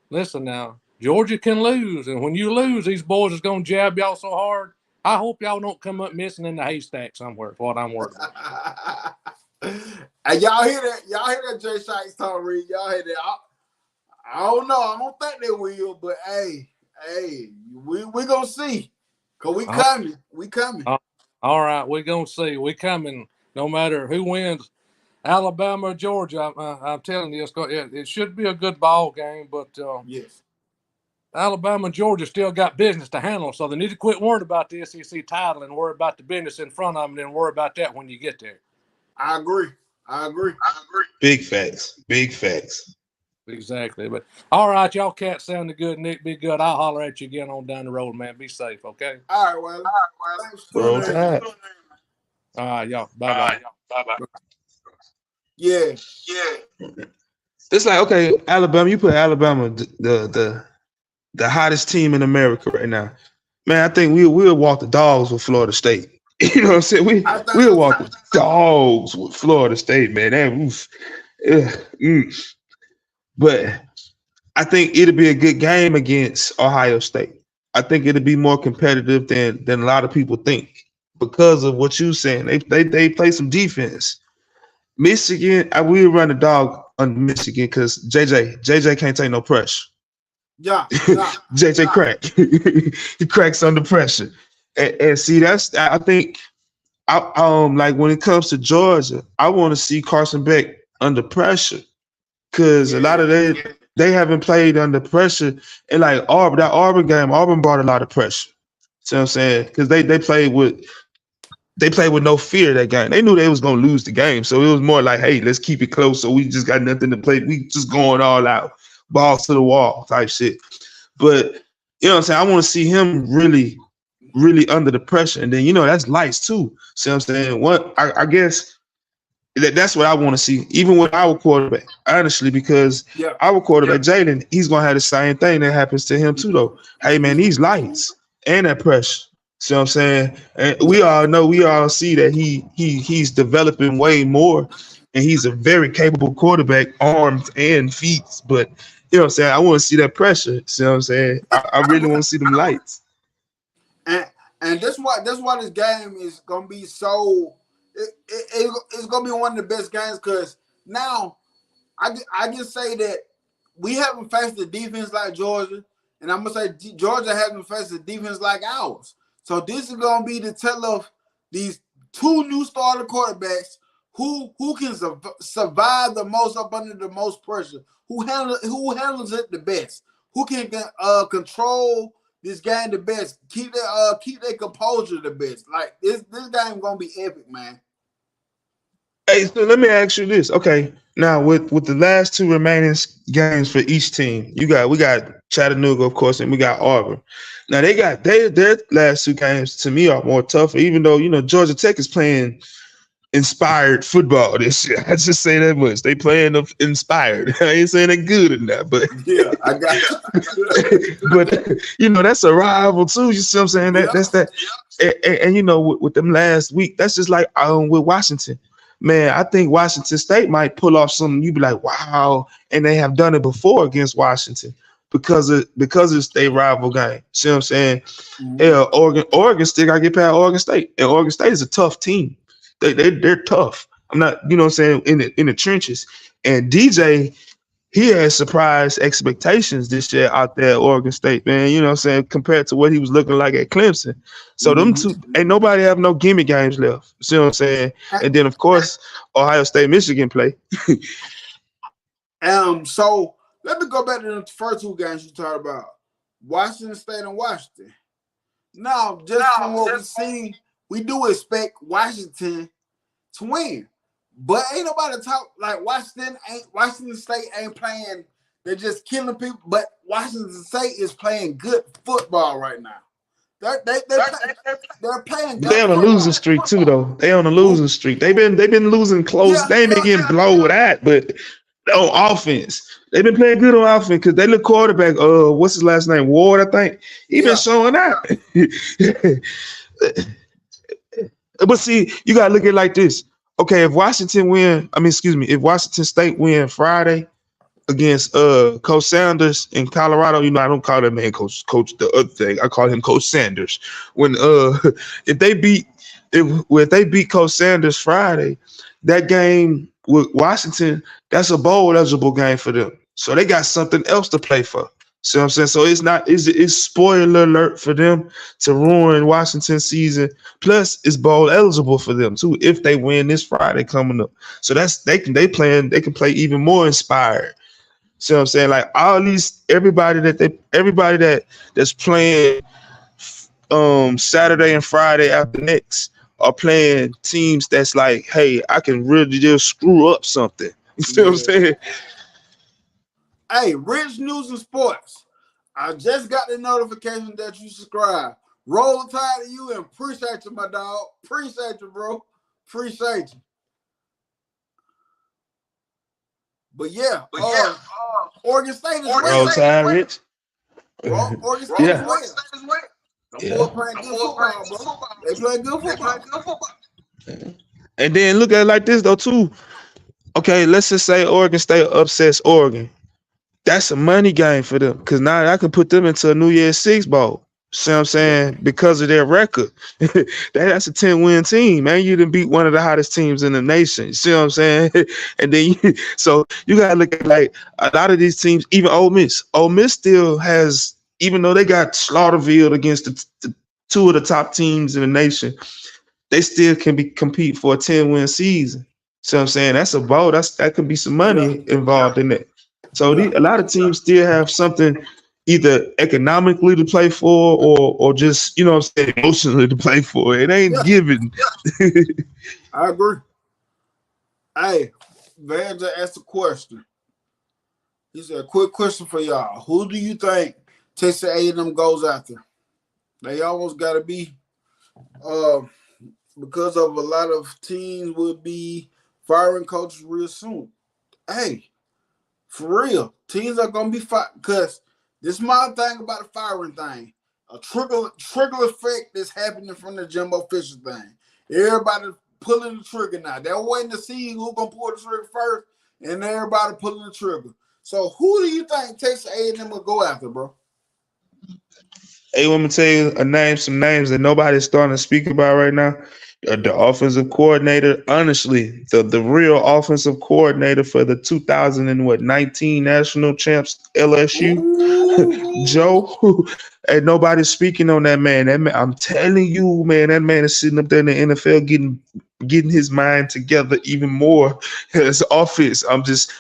Listen now. Georgia can lose, and when you lose, these boys is gonna jab y'all so hard. I hope y'all don't come up missing in the haystack somewhere. Is what I'm worried about. And y'all hear that? Y'all hear that, Jay Shites, Tom Reed? Y'all hear that? I don't know. I don't think they will, but hey, we gonna see. Cause we coming. We coming. All right, we gonna see. We coming. No matter who wins, Alabama or Georgia. I'm telling you, it should be a good ball game. But yes, Alabama and Georgia still got business to handle, so they need to quit worrying about the SEC title and worry about the business in front of them, and then worry about that when you get there. I agree. Big facts. Big facts. Exactly. But all right, y'all cats sounding good. Nick, be good. I'll holler at you again on down the road, man. Be safe, okay? All right, well. Thanks for Roll Tide. All right, y'all. Bye-bye. Yeah. It's like, okay, Alabama, you put Alabama, the hottest team in America right now. Man, I think we'll walk the dogs with Florida State. You know what I'm saying? We'll walk the dogs with Florida State, man. But I think it'll be a good game against Ohio State. I think it'll be more competitive than a lot of people think because of what you're saying. They play some defense. Michigan, I will run the dog on Michigan because JJ can't take no pressure. Yeah. JJ crack. He cracks under pressure. And see, I think like when it comes to Georgia, I want to see Carson Beck under pressure because a lot of they haven't played under pressure. And like that Auburn game, Auburn brought a lot of pressure. See what I'm saying? Because they played with no fear that game. They knew they was gonna lose the game, so it was more like, hey, let's keep it close. So we just got nothing to play. We just going all out, balls to the wall type shit. But you know what I'm saying? I want to see him really, really under the pressure, and then that's lights too. See what I'm saying? I guess that's what I want to see, even with our quarterback, honestly, because our quarterback Jalen, he's gonna have the same thing that happens to him too, though. Hey man, these lights and that pressure. See what I'm saying? And we all see that he's developing way more, and he's a very capable quarterback, arms and feet. But you know what I'm saying? I want to see that pressure. See what I'm saying? I really want to see them lights. And that's why this game is gonna be so. It's gonna be one of the best games because now I can say that we haven't faced a defense like Georgia, and I'm gonna say Georgia hasn't faced a defense like ours. So this is gonna be the tell of these two new starter quarterbacks who can survive the most up under the most pressure, who handles it the best, who can control this game the best, keep their composure the best. Like this game gonna be epic, man. Hey, so let me ask you this. Okay, now with the last two remaining games for each team, we got Chattanooga, of course, and we got Auburn. Now they got their last two games to me are more tougher, even though Georgia Tech is playing inspired football this year. I just say that much. They playing inspired. I ain't saying they're good enough, but yeah, I got you. But that's a rival too. You see what I'm saying? That's that. And with them last week, that's just like with Washington. Man, I think Washington State might pull off something. You'd be like, wow, and they have done it before against Washington because it's their rival game. See what I'm saying? Mm-hmm. Yeah, Oregon still got to get past Oregon State, and Oregon State is a tough team. They're tough. I'm not, what I'm saying, in the trenches. And DJ, he has surprised expectations this year out there at Oregon State, man. You know what I'm saying? Compared to what he was looking like at Clemson. So them two, ain't nobody have no gimme games left. See what I'm saying? And then, of course, Ohio State, Michigan play. So let me go back to the first two games you talked about. Washington State and Washington. Now, from what we've seen, we do expect Washington to win. But ain't nobody talk like Washington State ain't playing. They're just killing people. But Washington State is playing good football right now. They're playing good. They're on a losing streak too, though. They on a losing streak. They've been losing close. They ain't been getting blown with that, but on offense, they've been playing good on offense because they look quarterback. What's his last name? Ward, I think. He been showing out. But see, you gotta look at it like this. Okay, if Washington State win Friday, against Coach Sanders in Colorado. You know, I don't call that man Coach the other thing. I call him Coach Sanders. When if they beat Coach Sanders Friday, that game with Washington, that's a bowl eligible game for them. So they got something else to play for. See what I'm saying? So it's spoiler alert for them to ruin Washington's season. Plus, it's bowl eligible for them too if they win this Friday coming up. So they can play even more inspired. See what I'm saying? Like all these everybody that's playing Saturday and Friday after next are playing teams that's like, hey, I can really just screw up something. You see what I'm saying? Hey, Rich News and Sports. I just got the notification that you subscribed. Roll the tide to you and appreciate you, my dog. Appreciate you, bro. Appreciate you. But yeah, Oregon State is Roll Tide, Rich. Oregon State is winning. The boy playing good football, bro. They playing good football. And then look at it like this though too. Okay, let's just say Oregon State upsets Oregon. That's a money game for them because now I can put them into a New Year's Six bowl. See what I'm saying? Because of their record. That's a 10-win team, man. You done beat one of the hottest teams in the nation. You see what I'm saying? And then so you gotta look at like a lot of these teams, even Ole Miss. Ole Miss still has, even though they got Slaughterville against the two of the top teams in the nation, they still can compete for a 10-win season. See what I'm saying? That's a bowl. That could be some money involved in it. So a lot of teams still have something either economically to play for or just, you know what I'm saying, emotionally to play for. It ain't given. I agree. Hey, Van just asked a question. He said, quick question for y'all. Who do you think Texas A&M goes after? They almost got to be, because of a lot of teams will be firing coaches real soon. Hey, for real, teams are going to be fired because this is my thing about the firing thing. A trickle effect is happening from the Jimbo Fisher thing. Everybody pulling the trigger now. They're waiting to see who's going to pull the trigger first, and everybody pulling the trigger. So who do you think Texas A&M will go after, bro? Hey, let me tell you some names that nobody's starting to speak about right now. The offensive coordinator, honestly, the real offensive coordinator for the 2019 national champs LSU, Joe. Ain't nobody speaking on that man. That man, I'm telling you, man, that man is sitting up there in the NFL getting his mind together even more. His offense. I'm just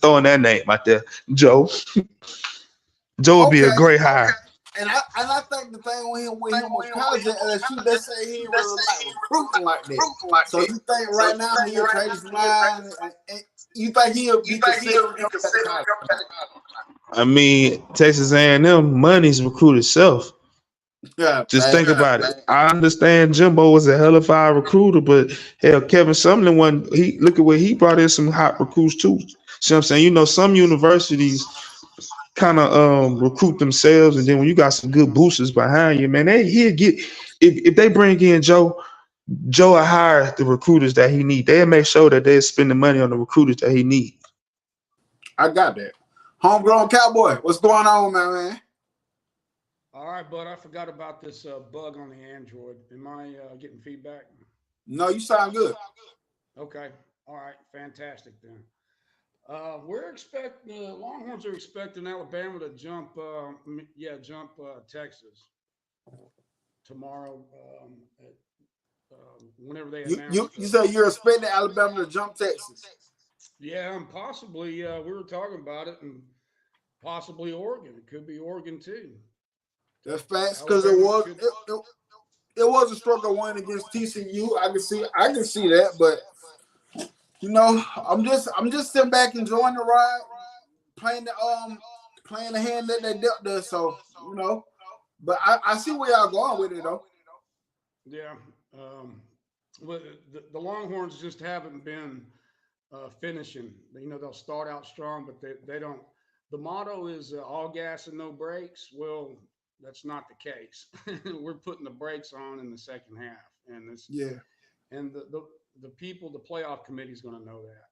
throwing that name out there, Joe. Joe would be a great hire. And I think the thing with him was college at LSU, they say he ain't really like recruiting like that. So you think right now he'll change his mind? And you think he'll be considered? I mean, Texas A&M money's recruit itself. Yeah, just think about it. I understand Jimbo was a hell of a recruiter, but hell, Kevin Sumlin look at where he brought in some hot recruits too. See what I'm saying? You know, some universities kind of recruit themselves, and then when you got some good boosters behind you, man, he'll get if they bring in Joe will hire the recruiters that he need. They'll make sure that they're spending money on the recruiters that he need. I got that. Homegrown Cowboy, what's going on, man? All right, bud. I forgot about this bug on the Android. Am I getting feedback? No, you sound good. Okay. All right. Fantastic then. We're expecting the Longhorns are expecting Alabama to jump Texas tomorrow. Whenever they announce. You said you're expecting Alabama to jump Texas. Yeah, and possibly we were talking about it, and possibly Oregon. It could be Oregon too. That's facts because it was a struggle win against TCU. I can see that, but you know, I'm just sitting back enjoying the ride, playing the hand that they dealt us. So you know, but I see where y'all going with it though. Yeah, well, the Longhorns just haven't been finishing. You know, they'll start out strong, but they don't. The motto is all gas and no brakes. Well, that's not the case. We're putting the brakes on in the second half, and and the people, the playoff committee is going to know that.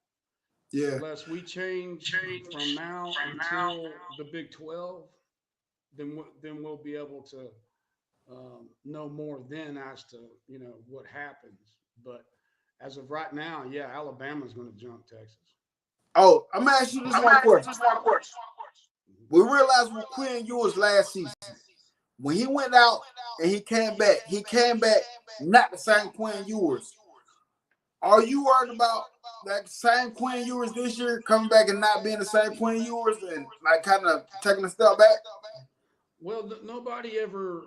Yeah. Unless we change from now until the Big 12, then we'll be able to know more then as to what happens. But as of right now, yeah, Alabama's going to jump Texas. Oh, I'm gonna ask you this one question. We realized with Quinn Ewers last season, when he went out and he came back not the same Quinn Ewers. Are you worried about that same Quinn Ewers this year coming back and not being the same Quinn Ewers and like kind of taking a step back? Well, nobody ever,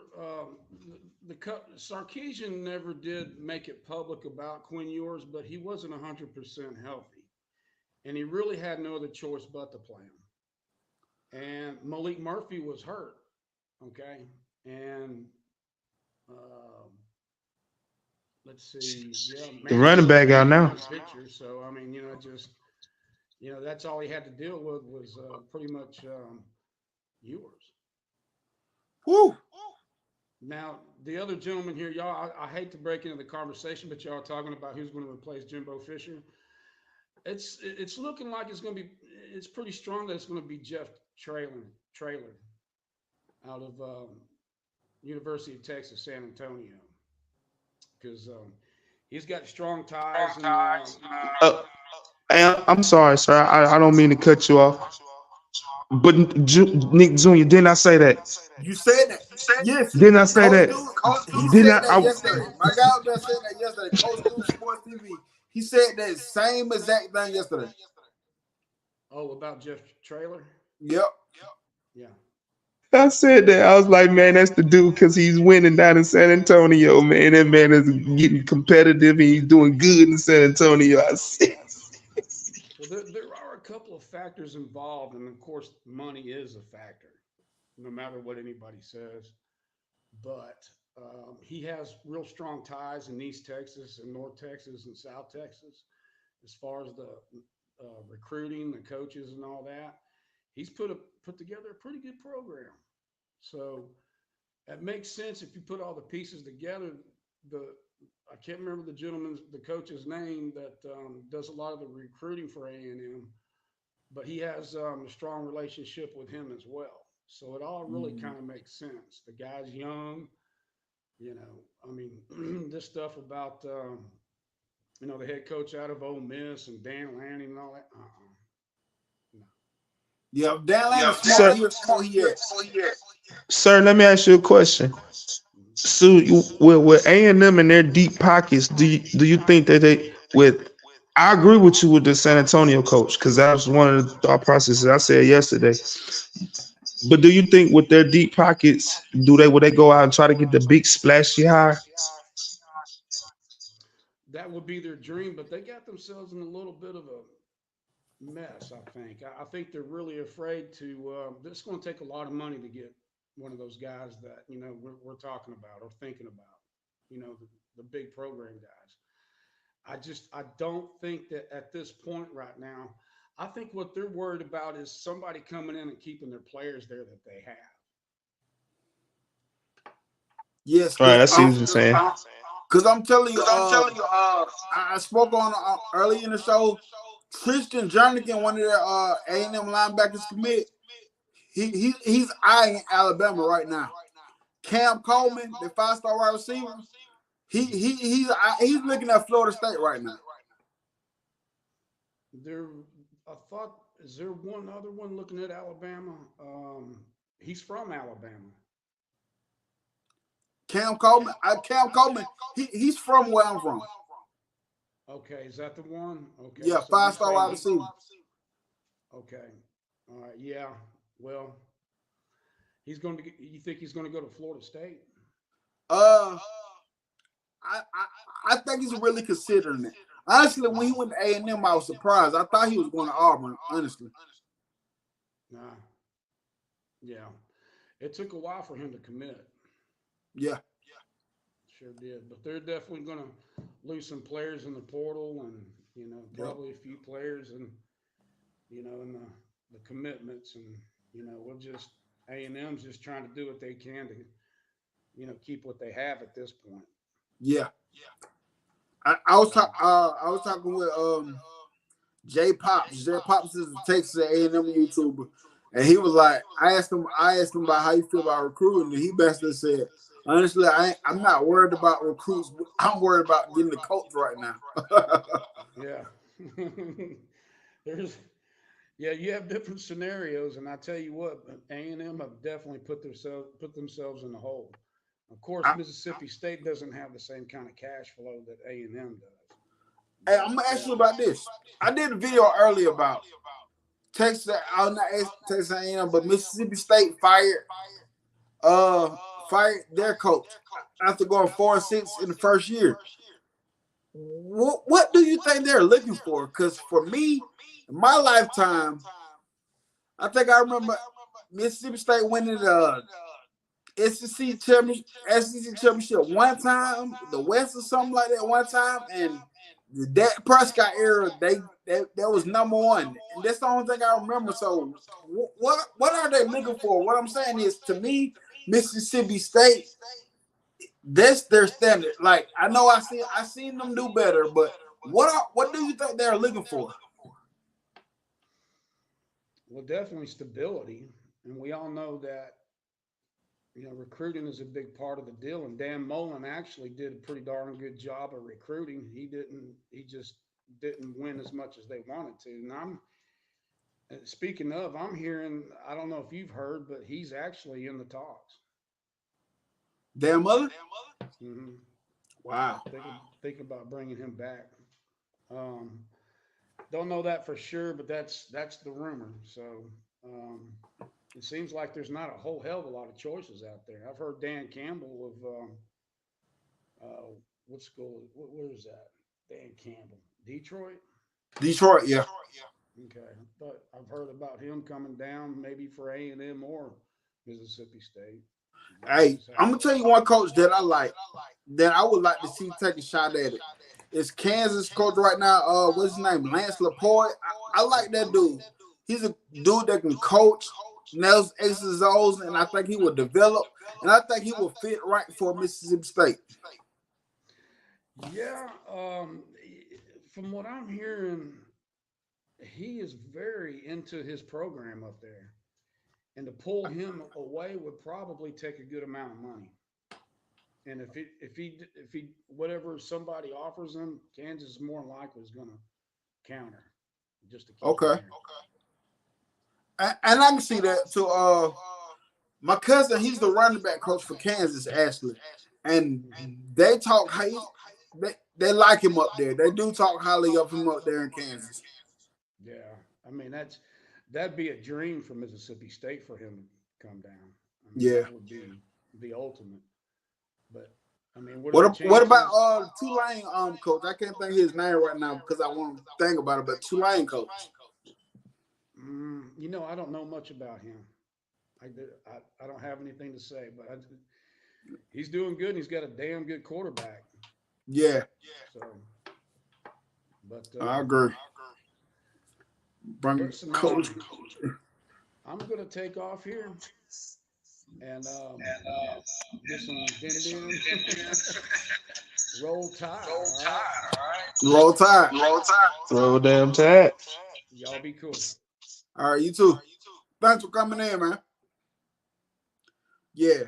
Sarkisian never did make it public about Quinn Ewers, but he wasn't 100% healthy. And he really had no other choice but to play him. And Malik Murphy was hurt, okay? And let's see, yeah, the running back out now. Picture, so, I mean, that's all he had to deal with was pretty much Ewers. Woo! Now, the other gentleman here, y'all, I hate to break into the conversation, but y'all are talking about who's going to replace Jimbo Fisher. It's looking like it's pretty strong that it's going to be Jeff Traylor out of University of Texas, San Antonio, because he's got strong ties. I'm sorry, sir. I don't mean to cut you off. But Nick Jr., didn't I say that? You said that. Yes. Didn't I say that? He said that yesterday. My guy out there said that yesterday. Coach Duke Sports TV. He said that same exact thing yesterday. Oh, about Jeff Traylor? Yep. Yeah. I said that. I was like, man, that's the dude because he's winning down in San Antonio, man. That man is getting competitive and he's doing good in San Antonio. I said. Well, there are a couple of factors involved, and of course, money is a factor, no matter what anybody says. But he has real strong ties in East Texas and North Texas and South Texas, as far as the recruiting, the coaches, and all that. He's put together a pretty good program. So it makes sense if you put all the pieces together. I can't remember the coach's name that does a lot of the recruiting for A&M, but he has a strong relationship with him as well. So it all really kind of makes sense. The guy's young, I mean, this stuff about, the head coach out of Ole Miss and Dan Lanning and all that. No. Yeah, Dan Lanning smart. Sir, let me ask you a question. So, with A&M in their deep pockets, do you think that I agree with you with the San Antonio coach because that was one of the thought processes I said yesterday. But do you think with their deep pockets, would they go out and try to get the big splashy hire? That would be their dream, but they got themselves in a little bit of a mess, I think. I think they're really afraid to. It's going to take a lot of money to get one of those guys that we're talking about or thinking about. The big program guys. I don't think that at this point right now. I think what they're worried about is somebody coming in and keeping their players there that they have. Yes, right. I see what you're saying. Because I'm telling you, I spoke on early in the show. Christian Jernigan, one of their A&M linebackers commit. He's eyeing Alabama right now. Cam Coleman, the 5-star wide receiver, he's looking at Florida State right now. I thought, is there one other one looking at Alabama? He's from Alabama. Cam Coleman, he's from where I'm from. Okay, is that the one? Okay. Yeah, so 5-star wide receiver. Okay. All right. Yeah. Well, you think he's going to go to Florida State? I think he's really considering it. Honestly, when he went to A&M, I was surprised. I thought he was going to Auburn, honestly. Nah. Yeah. It took a while for him to commit. Yeah. Sure did. But they're definitely going to lose some players in the portal and, probably a few players and, in the commitments. And, A&M's just trying to do what they can to, keep what they have at this point. Yeah. I was talking with J Pops is a Texas A&M YouTuber, and he was like, I asked him about how you feel about recruiting, and he basically said, honestly, I'm not worried about recruits. I'm worried about getting the coach right now. Yeah. There's Yeah, you have different scenarios, and I tell you what, A&M have definitely put themselves in the hole. Of course, Mississippi State doesn't have the same kind of cash flow that A&M does. Hey, I'm gonna ask you about this. I did a video earlier about Texas. I'm not Texas A&M, but Mississippi State fired their coach after going 4-6 in the first year. What do you think they're looking for? Because for me, in my lifetime, I think I remember Mississippi State winning the SEC championship one time, the West or something like that one time, and the Dak Prescott era, that was number one, and that's the only thing I remember. So, what are they looking for? What I'm saying is, to me, Mississippi State, that's their standard. Like, I know I seen them do better, but what do you think they're looking for? Well, definitely stability, and we all know that recruiting is a big part of the deal. And Dan Mullen actually did a pretty darn good job of recruiting. He just didn't win as much as they wanted to. And speaking of, I'm hearing, I don't know if you've heard, but he's actually in the talks. Dan Mullen? Mm-hmm. Wow. Think about bringing him back. Don't know that for sure, but that's the rumor. So it seems like there's not a whole hell of a lot of choices out there. I've heard Dan Campbell of what school? Where is that? Dan Campbell, Detroit. Detroit, yeah. Okay, but I've heard about him coming down, maybe for A&M or Mississippi State. Hey, I'm gonna tell you one coach that I like, that I would like to see take a shot at it. It's Kansas coach right now. What's his name? Lance Laporte. I like that dude. He's a dude that can coach, nails X's and O's, and I think he will develop, and I think he will fit right for Mississippi State. Yeah, from what I'm hearing, he is very into his program up there, and to pull him away would probably take a good amount of money. And if he whatever somebody offers him, Kansas is more likely is going to counter just to keep Okay. him there. And I can see that too. My cousin, he's the running back coach for Kansas, actually, and they talk they like him up there. They do talk highly of him up there in Kansas. Yeah, I mean that'd be a dream for Mississippi State for him to come down. I mean, yeah, that would be the ultimate. But I mean, what about Tulane coach? I can't think of his name right now because I want to think about it. But Tulane coach, I don't know much about him. I don't have anything to say, but he's doing good. And he's got a damn good quarterback. Yeah. So, but I agree. Coach. I'm gonna take off here and get some Indian. Roll Tide. Roll Tide. Roll damn Tide. Y'all be cool. All right, you too. Thanks for coming in, man. Yeah.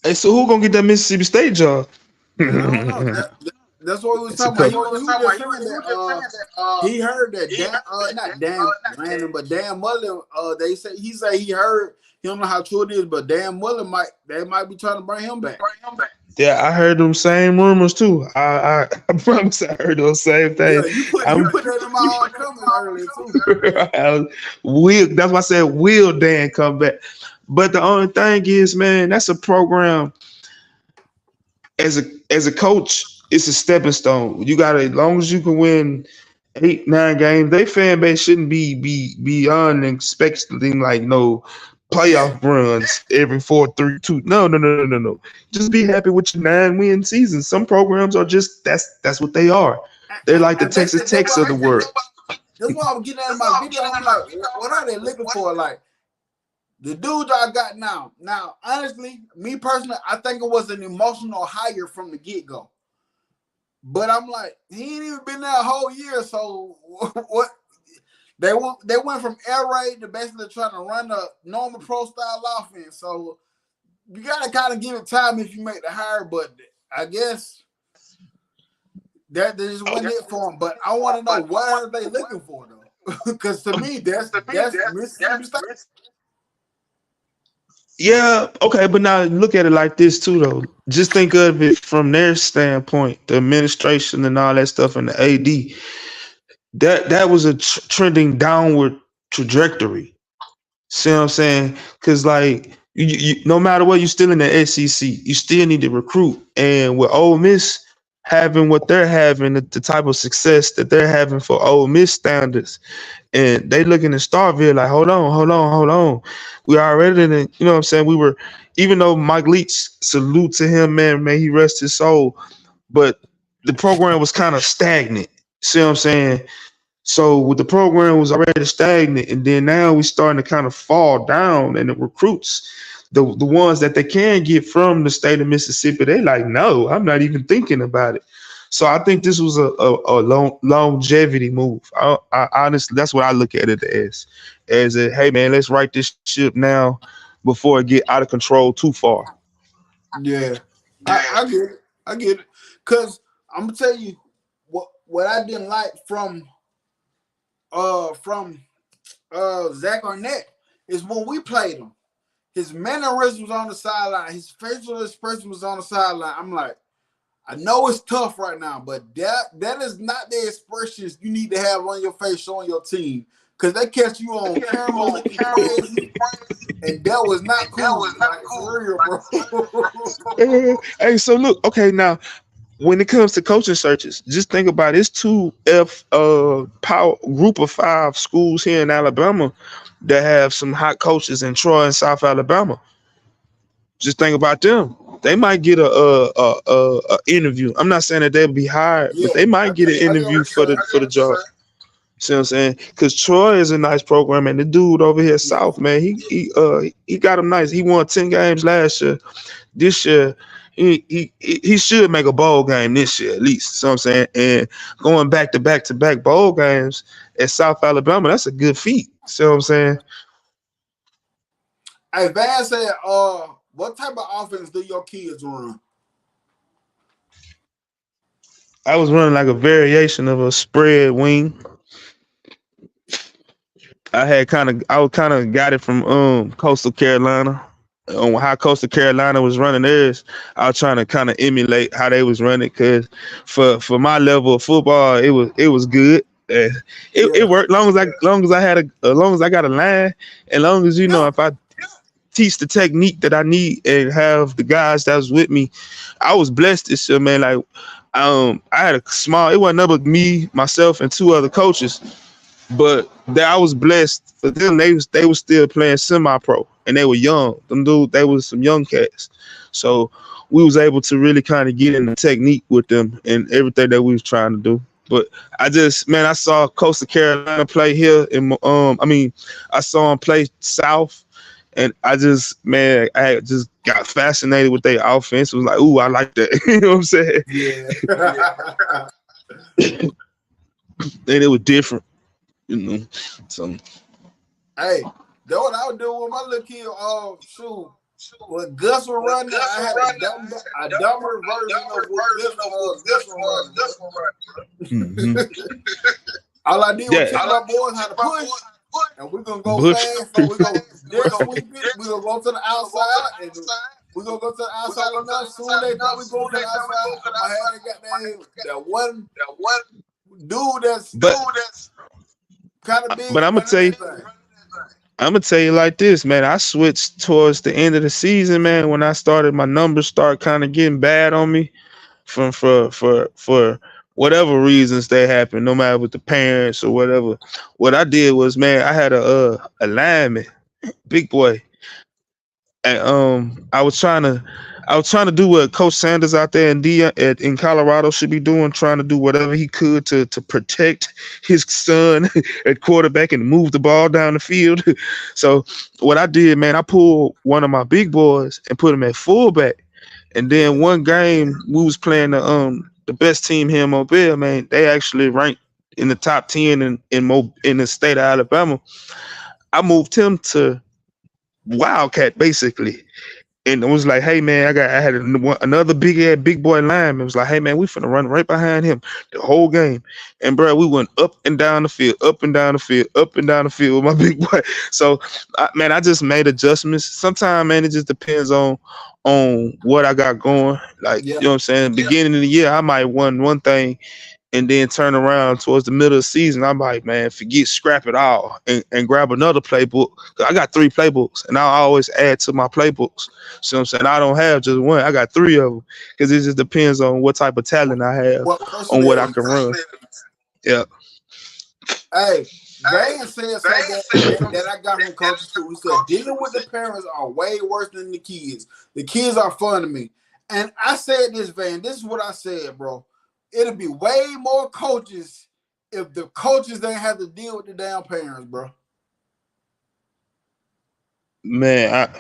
Hey, so who gonna get that Mississippi State job? I don't know. That's what we was talking about. He was just saying that he heard that not Dan Landon, but Dan Mullen. He said he heard. He don't know how true it is, but Dan Mullen might be trying to bring him back. Yeah, I heard them same rumors too. I promise I heard those same things. Yeah, you put that in my comment earlier too. Will, that's why I said, will Dan come back? But the only thing is, man, that's a program. As a coach, it's a stepping stone. You got as long as you can win 8-9 games, their fan base shouldn't be beyond expecting like no playoff runs every 4-3-2. No. Just be happy with your 9-win season. Some programs are just that's what they are. They're like the Texas Techs of the world. That's why I'm getting out of my video. I'm like, what are they looking for? Like the dude I got now. Now, honestly, me personally, I think it was an emotional hire from the get-go. But I'm like, he ain't even been there a whole year. So what? They went from air raid to basically trying to run a normal pro style offense. So you gotta kind of give it time if you make the hire. But I guess that just wasn't it for him. But I want to know what are they looking for though? Because to me, that's Mississippi State. Yeah, okay, but now look at it like this too, though. Just think of it from their standpoint, the administration and all that stuff, and the AD. That was a trending downward trajectory. See what I'm saying? Because like no matter what, you still in the SEC. You still need to recruit, and with Ole Miss having what they're having, the type of success that they're having for Ole Miss standards, and they looking at Starville like, hold on. We already in it, you know what I'm saying? We were, even though Mike Leach, salute to him, man, may he rest his soul, but the program was kind of stagnant. See what I'm saying? So with the program was already stagnant, and then now we starting to kind of fall down, and the recruits, the ones that they can get from the state of Mississippi, they like, no, I'm not even thinking about it. So I think this was a longevity move. I honestly, that's what I look at it as a, hey man, let's right this ship now before it get out of control too far. Yeah, I get it. I get it. Cause I'm gonna tell you what I didn't like from Zach Arnett is when we played him. His mannerisms on the sideline, his facial expression was on the sideline. I'm like, I know it's tough right now, but that is not the expressions you need to have on your face showing your team. Cause they catch you on camera looking crazy. And that was not cool. Like, for real, bro. Hey, so look, okay, now when it comes to coaching searches, just think about it. It's two power group of 5 schools here in Alabama that have some hot coaches in Troy and South Alabama. Just think about them. They might get a interview. I'm not saying that they'll be hired, but they might get an interview for the job. See what I'm saying? Because Troy is a nice program, and the dude over here South, man, he got him nice. He won 10 games last year. This year, he should make a bowl game this year at least. So I'm saying, and going back to back bowl games at South Alabama, that's a good feat. See what I'm saying? Hey, Van said, what type of offense do your kids run? I was running like a variation of a spread wing. I kind of got it from Coastal Carolina. On how Coastal Carolina was running theirs, I was trying to kind of emulate how they was running. Cause for my level of football, it was good. It worked long as I got a line, and long as if I teach the technique that I need and have the guys that was with me, I was blessed this year, man. Like I had a small. It wasn't but me, myself, and 2 other coaches. But I was blessed for them. They was still playing semi-pro, and they were young. Them dude, they was some young cats. So we was able to really kind of get in the technique with them and everything that we was trying to do. But I saw Coastal Carolina play here, and I saw them play South, and I just got fascinated with their offense. It was like, ooh, I like that. You know what I'm saying? Yeah. And it was different. So hey, that's what I would do with my little kid. Shoot, when Gus was running, I had a dumber version of what Gus was running. All I did was tell my boys how to push, and we're gonna go fast. So we're gonna sweep it. We're gonna go to the outside, and we're gonna go to the outside enough. Soon they thought we go to the outside. I had that one dude that's kind of big. But I'm gonna tell you like this, man. I switched towards the end of the season, man. When I started, my numbers start kind of getting bad on me, for whatever reasons they happen, no matter with the parents or whatever. What I did was, man, I had a lineman, big boy, and I was trying to do what Coach Sanders out there in Colorado should be doing, trying to do whatever he could to protect his son at quarterback and move the ball down the field. So what I did, man, I pulled one of my big boys and put him at fullback. And then one game we was playing the best team here in Mobile, man. They actually ranked in the top 10 in the state of Alabama. I moved him to Wildcat basically. And it was like, hey man, I had another big boy lineman. It was like, hey man, we finna run right behind him the whole game. And bro, we went up and down the field, up and down the field, up and down the field with my big boy. So, man, I just made adjustments. Sometimes, man, it just depends on what I got going. Like, you know what I'm saying? Beginning of the year, I might won one thing, and then turn around towards the middle of the season, I'm like, man, scrap it all, and grab another playbook. I got 3 playbooks, and I always add to my playbooks. So I'm saying I don't have just one; I got 3 of them because it just depends on what type of talent I have, on what I can run. Yeah. Hey, Van said something that I got from coaches too. He said dealing with the parents are way worse than the kids. The kids are fun to me. And I said this, Van. This is what I said, bro. It'll be way more coaches if the coaches didn't have to deal with the damn parents, bro. Man,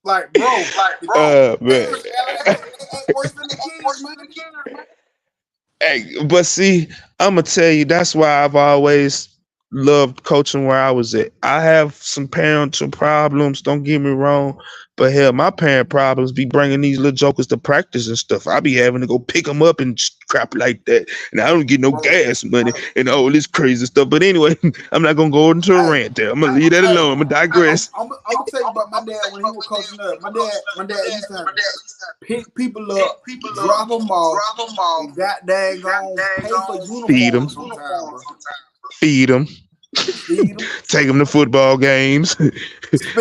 like, bro, man. Worse than the kids, man. Hey, but see, I'm gonna tell you, that's why I've always loved coaching where I was at. I have some parental problems, don't get me wrong, but hell, my parent problems be bringing these little jokers to practice and stuff. I be having to go pick them up and crap like that, and I don't get no gas money and all this crazy stuff. But anyway, I'm not gonna go into a rant there. I'm gonna leave that alone. I'm gonna digress. I'm gonna tell you about my dad when he was coaching up. My dad used to have to pick people up, drop them off, and goddamn gone pay for uniforms sometimes. Feed them. Take them to football games.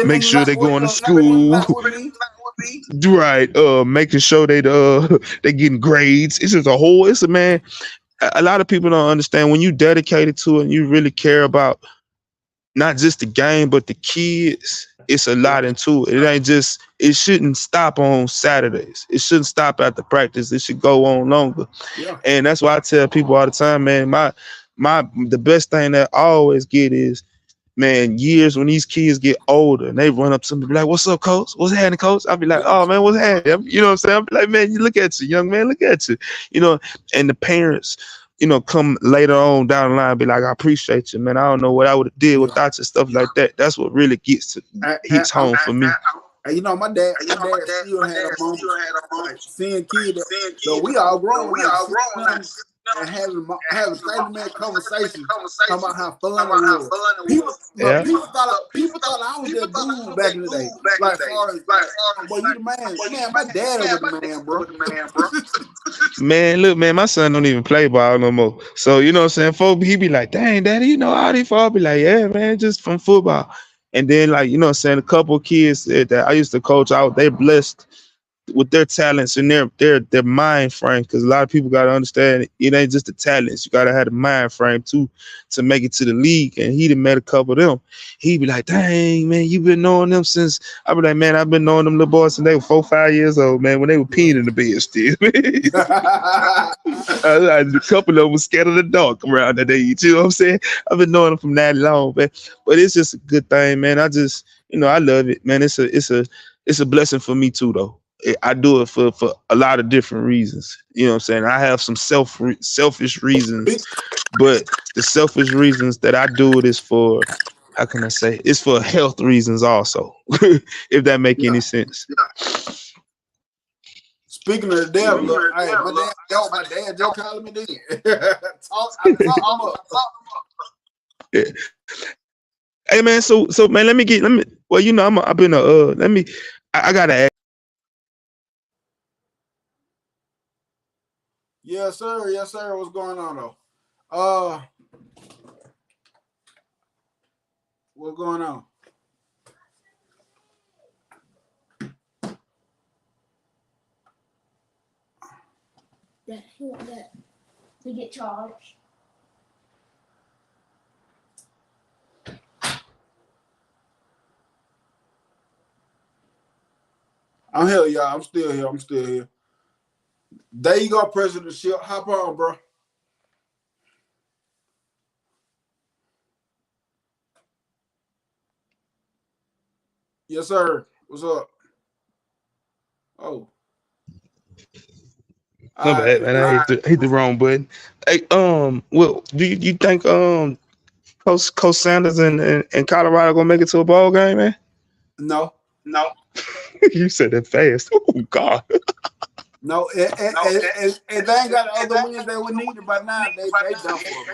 Make sure they're going to school. Right. Making sure they getting grades. It's just it's a man. A lot of people don't understand when you dedicated to it and you really care about not just the game but the kids. It's a lot into it. It ain't just. It shouldn't stop on Saturdays. It shouldn't stop after practice. It should go on longer. Yeah. And that's why I tell people all the time, man. The best thing that I always get is, man, years when these kids get older and they run up to me, be like, "What's up, coach? What's happening, coach?" I'll be like, "Oh man, what's happening?" You know what I'm saying? I'll be like, "Man, you look at you, young man, look at you." You know, and the parents, come later on down the line and be like, "I appreciate you, man. I don't know what I would have did without you," stuff like that. That's what really hits home for me. You know, my dad still had a moment like seeing kids that we all grown, and having 30-minute conversation talking about how fun it was. People thought I was that dude back in the day. Like, boy, you the man. My dad was the man, bro. Man, look, man, my son don't even play ball no more. So, you know what I'm saying? Folk, he be like, "Dang, daddy, you know all these?" I'll be like, "Yeah, man, just from football." And then, like, you know what I'm saying, a couple of kids that I used to coach out, they're blessed with their talents and their mind frame, because a lot of people got to understand it ain't just the talents. You got to have the mind frame too to make it to the league. And he done met a couple of them. He be like, "Dang, man, you been knowing them since." I be like, "Man, I've been knowing them little boys since they were 4, 5 years old, man, when they were peeing in the bed still." A couple of them was scared of the dark around that age. You know what I'm saying? I've been knowing them from that long, man. But it's just a good thing, man. I just, I love it, man. It's a blessing for me too, though. I do it for a lot of different reasons. You know what I'm saying? I have some selfish reasons, but the selfish reasons that I do it is for, how can I say, it's for health reasons also, if that make any sense. Speaking of the devil, my dad just called me then. I talked him up. Yeah. Hey man, so man, let me. Well, I've been I gotta ask. Yes, sir. What's going on though? What's going on? That he want that to get charged. I'm here, y'all. I'm still here. There you go, President Ship. Hop on, bro. Yes, sir. What's up? Oh. No bad, man. I hit the wrong button. Hey, well, do you think Coach Sanders and Colorado gonna make it to a ball game, man? No. You said that fast. Oh God. No, and they ain't got the other wins they would need by now. They done for,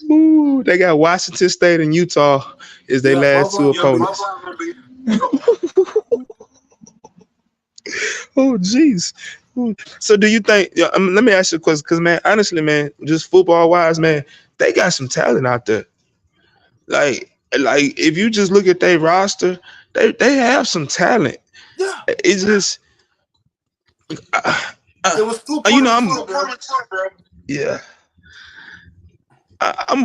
bro. Ooh, they got Washington State and Utah is their last two opponents. Oh, jeez. So do you think? Let me ask you a question, because man, honestly, man, just football wise, man, they got some talent out there. Like if you just look at their roster, they have some talent. Yeah. It's just, it was too bro. Yeah. I'm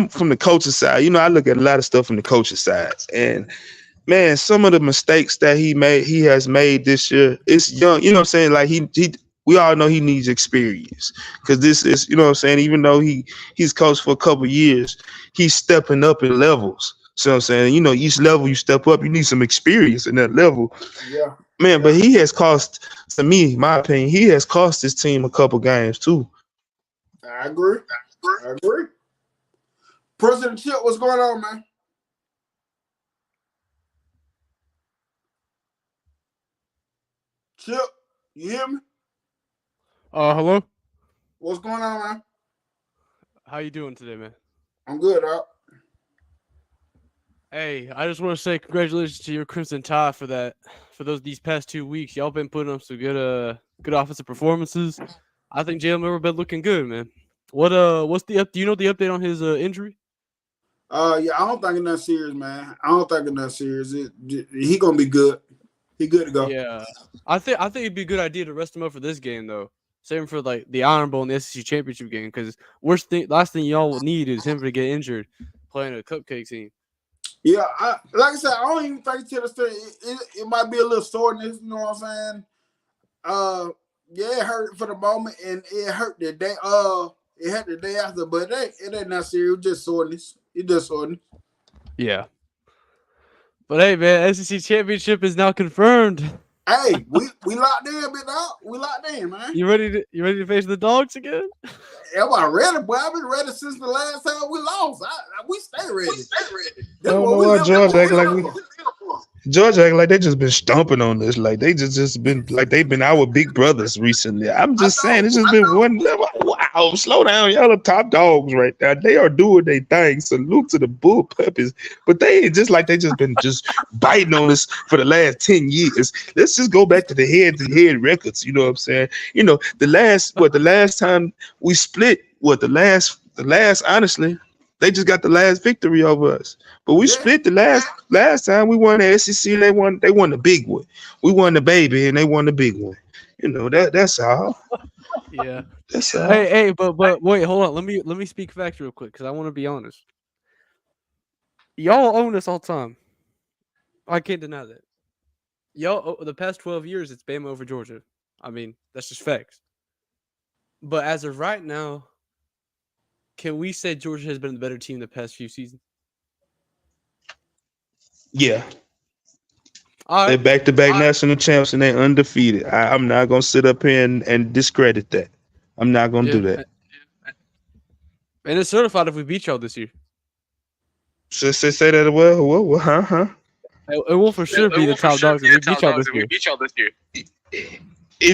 from the coaching side. You know, I look at a lot of stuff from the coaching side, and man, some of the mistakes that he has made this year. It's young. You know what I'm saying? Like we all know he needs experience, because this is, you know what I'm saying. Even though he's coached for a couple of years, he's stepping up in levels. So I'm saying, you know, each level you step up, you need some experience in that level. Yeah, man. But he has cost, to me, my opinion, he has cost his team a couple games too. I agree. President Chip, what's going on, man? Chip, you hear me? Hello? What's going on, man? How you doing today, man? I'm good, Al. Hey, I just want to say congratulations to your Crimson Tide for these past 2 weeks. Y'all been putting up some good offensive performances. I think Jalen Murray been looking good, man. What's the do you know the update on his injury? Yeah, I don't think it's that serious, man. I don't think it's that serious. He gonna be good. He good to go. Yeah, I think it'd be a good idea to rest him up for this game though. Save him for like the Iron Bowl and the SEC championship game, because last thing y'all will need is him to get injured playing a cupcake team. Yeah, like I said, I don't even think to the extent it might be a little soreness. You know what I'm saying? Yeah, it hurt for the moment, and it hurt the day. It hurt the day after, but it ain't that serious. It's just soreness. It's just soreness. Yeah. But hey, man, SEC championship is now confirmed. Hey, we locked in, bit out. We locked in, man. You ready to face the dogs again? Am I ready, boy? I've been ready since the last time we lost. We stay ready. I don't know why Georgia act like they just been stomping on this. Like they just been like they've been our big brothers recently. I'm just saying, it's just been one level. Wow, slow down, y'all are top dogs right now. They are doing their thing. Salute to the bull puppies, but they ain't just like they just been just biting on us for the last 10 years. Let's just go back to the head records. You know what I'm saying? You know, the last time we split, the last honestly, they just got the last victory over us. But we split the last time. We won the SEC. They won the big one. We won the baby, and they won the big one. You know, that's all. Yeah. That's all. Hey, but wait, hold on. Let me speak facts real quick, because I want to be honest. Y'all own us all the time. I can't deny that. Y'all, the past 12 years, it's Bama over Georgia. I mean, that's just facts. But as of right now, can we say Georgia has been the better team the past few seasons? Yeah. All right. They're back-to-back national champs, and they're undefeated. I'm not going to sit up here and discredit that. I'm not going to do that. And it's certified if we beat y'all this year. Just say that well, huh? It will for sure be the top dogs if we beat y'all this year.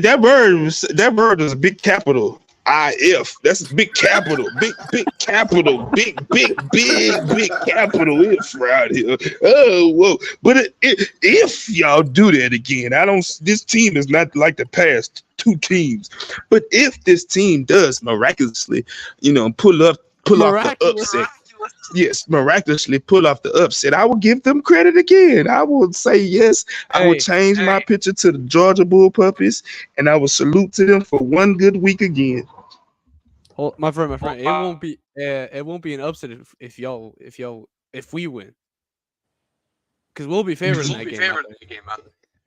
That word is a big capital. IF. That's big capital. Big capital. Big capital if right here. Oh, whoa. But if y'all do that again, this team is not like the past two teams. But if this team does miraculously, pull off the upset. Yes, miraculously pull off the upset, I will give them credit again. I will say yes. I will change my picture to the Georgia Bull Puppies, and I will salute to them for one good week again. My friend, it won't be an upset if we win, because we'll be favored in that game.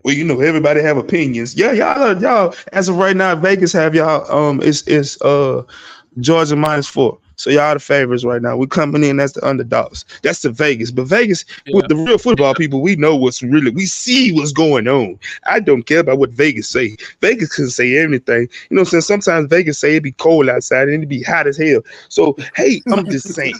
Well, everybody have opinions. Yeah, y'all as of right now, Vegas have y'all it's Georgia -4. So y'all the favorites right now. We're coming in as the underdogs. That's the Vegas. But Vegas, with Yeah. the real football people, we know we see what's going on. I don't care about what Vegas say. Vegas can say anything. You know what I'm saying? Sometimes Vegas say it be cold outside and it be hot as hell. So, hey, I'm just saying,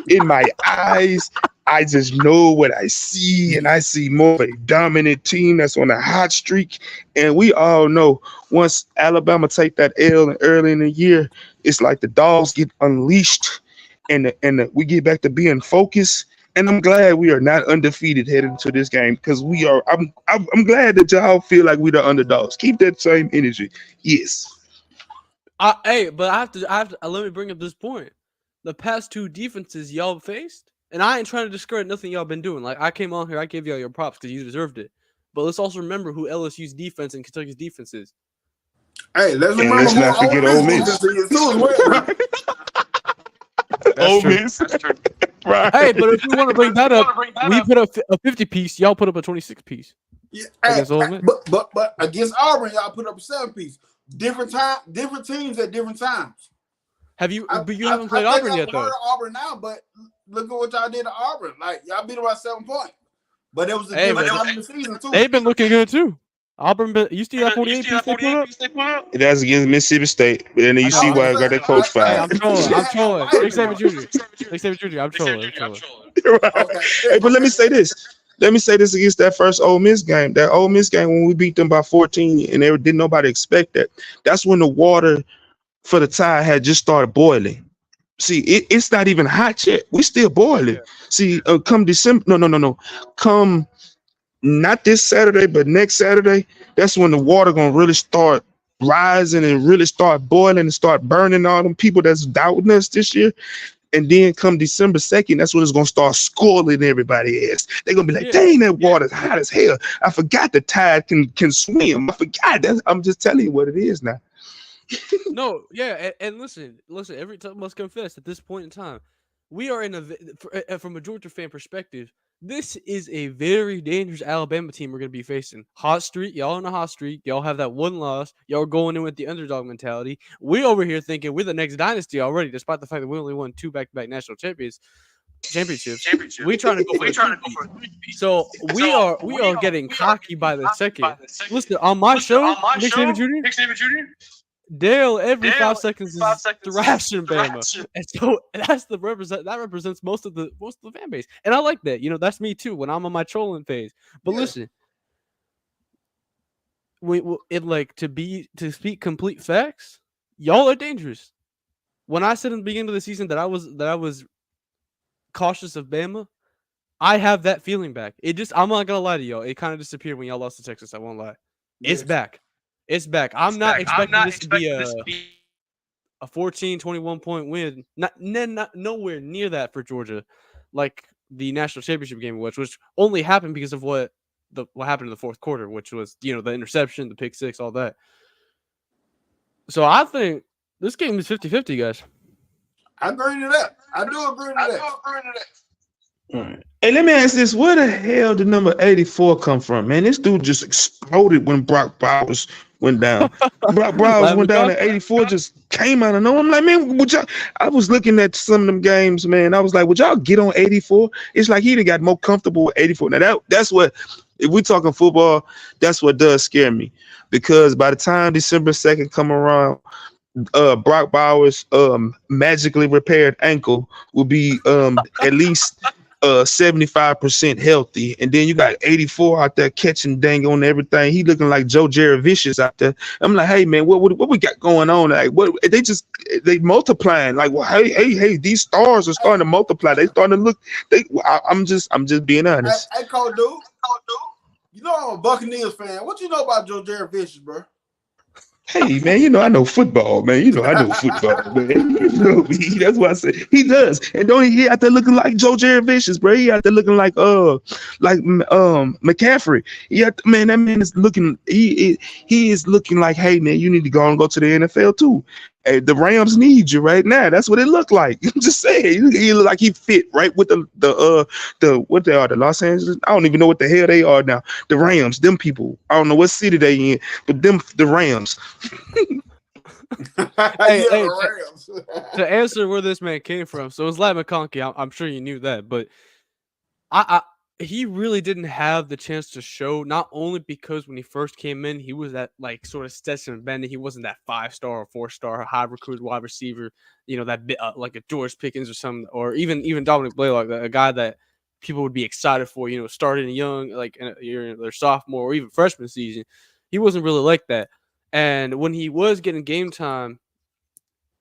in my eyes, I just know what I see, and I see more of a dominant team that's on a hot streak. And we all know once Alabama take that L early in the year, it's like the dogs get unleashed, and we get back to being focused. And I'm glad we are not undefeated heading into this game because we are. I'm glad that y'all feel like we the underdogs. Keep that same energy. Yes. Hey, but I have to let me bring up this point. The past two defenses y'all faced, and I ain't trying to discredit nothing y'all been doing. Like I came on here, I gave y'all your props because you deserved it. But let's also remember who LSU's defense and Kentucky's defense is. Hey, let's And remember let's who not forget Ole Miss. defense is too as well. Now. That's Ole true. Miss. Right. Hey, but if we want to bring that up, we put up a 50 piece. Y'all put up a 26 piece. Yeah, Against Ole Miss. but against Auburn, y'all put up a 7 piece. Different teams at different times. Have you? But you haven't played I Auburn yet, though. Auburn now, but look at what y'all did to Auburn. Like y'all beat them by 7 points, but it was a Hey, different man, time in the season too. they've been looking good too. Auburn, you see that 48 piece they put up? That's against Mississippi State, and then you I know, see I why know. I got that coach Hey, fired. I'm trolling. I'm trolling. Nick Saban Jr. Nick Saban Jr. I'm trolling. Right. Okay. Hey, but let me say this. Let me say this against that first Ole Miss game. That Ole Miss game when we beat them by 14, and didn't nobody expect that. That's when the water for the Tide had just started boiling. See, it's not even hot yet. We still boiling. Yeah. See, come December, no. Come not this Saturday, but next Saturday, that's when the water gonna really start rising and really start boiling and start burning all them people that's doubting us this year. And then come December 2nd, that's when it's gonna start scalding everybody ass. They're gonna be like, dang, that water's hot as hell. I forgot the Tide can swim. I forgot that. I'm just telling you what it is now. No, yeah, and listen. Every time must confess at this point in time, we are from a Georgia fan perspective. This is a very dangerous Alabama team we're going to be facing. Hot streak, y'all on a hot streak. Y'all have that one loss. Y'all are going in with the underdog mentality. We over here thinking we're the next dynasty already, despite the fact that we only won 2 back-to-back national championships. We trying to go for the three-peat. So we are getting cocky by the second. Listen, on my show, Nick Saban Jr. Dale every 5 seconds is thrashing Bama, and so that represents most of the fan base, and I like that. That's me too when I'm on my trolling phase. But listen, to speak complete facts, y'all are dangerous. When I said in the beginning of the season that I was cautious of Bama, I have that feeling back. I'm not gonna lie to y'all. It kind of disappeared when y'all lost to Texas. I won't lie. Yes. It's back. It's back. I'm not expecting this to be a 14, 21 point win. Not nowhere near that for Georgia, like the national championship game, which only happened because of what happened in the fourth quarter, which was the interception, the pick six, all that. So I think this game is 50-50, guys. I agree to that. I do agree to that. All right. Hey, let me ask this: where the hell did number 84 come from, man? This dude just exploded when Brock Bowers went down. Brock Bowers went down at 84, just came out of nowhere. I'm like, man, I was looking at some of them games, man. I was like, would y'all get on 84? It's like he done got more comfortable with 84. Now that's what, if we're talking football, that's what does scare me, because by the time December 2nd come around, Brock Bowers' magically repaired ankle will be at least 75% healthy, and then you got 84 out there catching dang on everything. He looking like Joe Jerry Vicious out there. I'm like, hey man, what we got going on? Like, what they multiplying? Like, well, hey, these stars are starting to multiply. They starting to look. I'm just being honest. Hey, Cole, dude. You know I'm a Buccaneers fan. What you know about Joe Jerry Vicious, bro? Hey man, I know football, man. I know football, man. Me. That's what I said. He does, and don't he out there looking like Joe Jerry Vicious, bro? He out there looking like McCaffrey. Man, that man is looking. He is looking like, hey man, you need to go to the NFL too. Hey, the Rams need you right now. That's what it looked like. I'm just saying, he look like he fit right with the what they are, the Los Angeles. I don't even know what the hell they are now. The Rams, them people. I don't know what city they in, but the Rams. Hey, Yeah, hey, the Rams. to answer where this man came from, so it was Ladd McConkey. I'm sure you knew that, but he really didn't have the chance to show. Not only because when he first came in, he was that like sort of Stetson Bennett. He wasn't that 5-star or 4-star high recruited wide receiver. That bit like a George Pickens or something, or even Dominic Blaylock, a guy that people would be excited for. Starting young, like in their sophomore or even freshman season. He wasn't really like that. And when he was getting game time,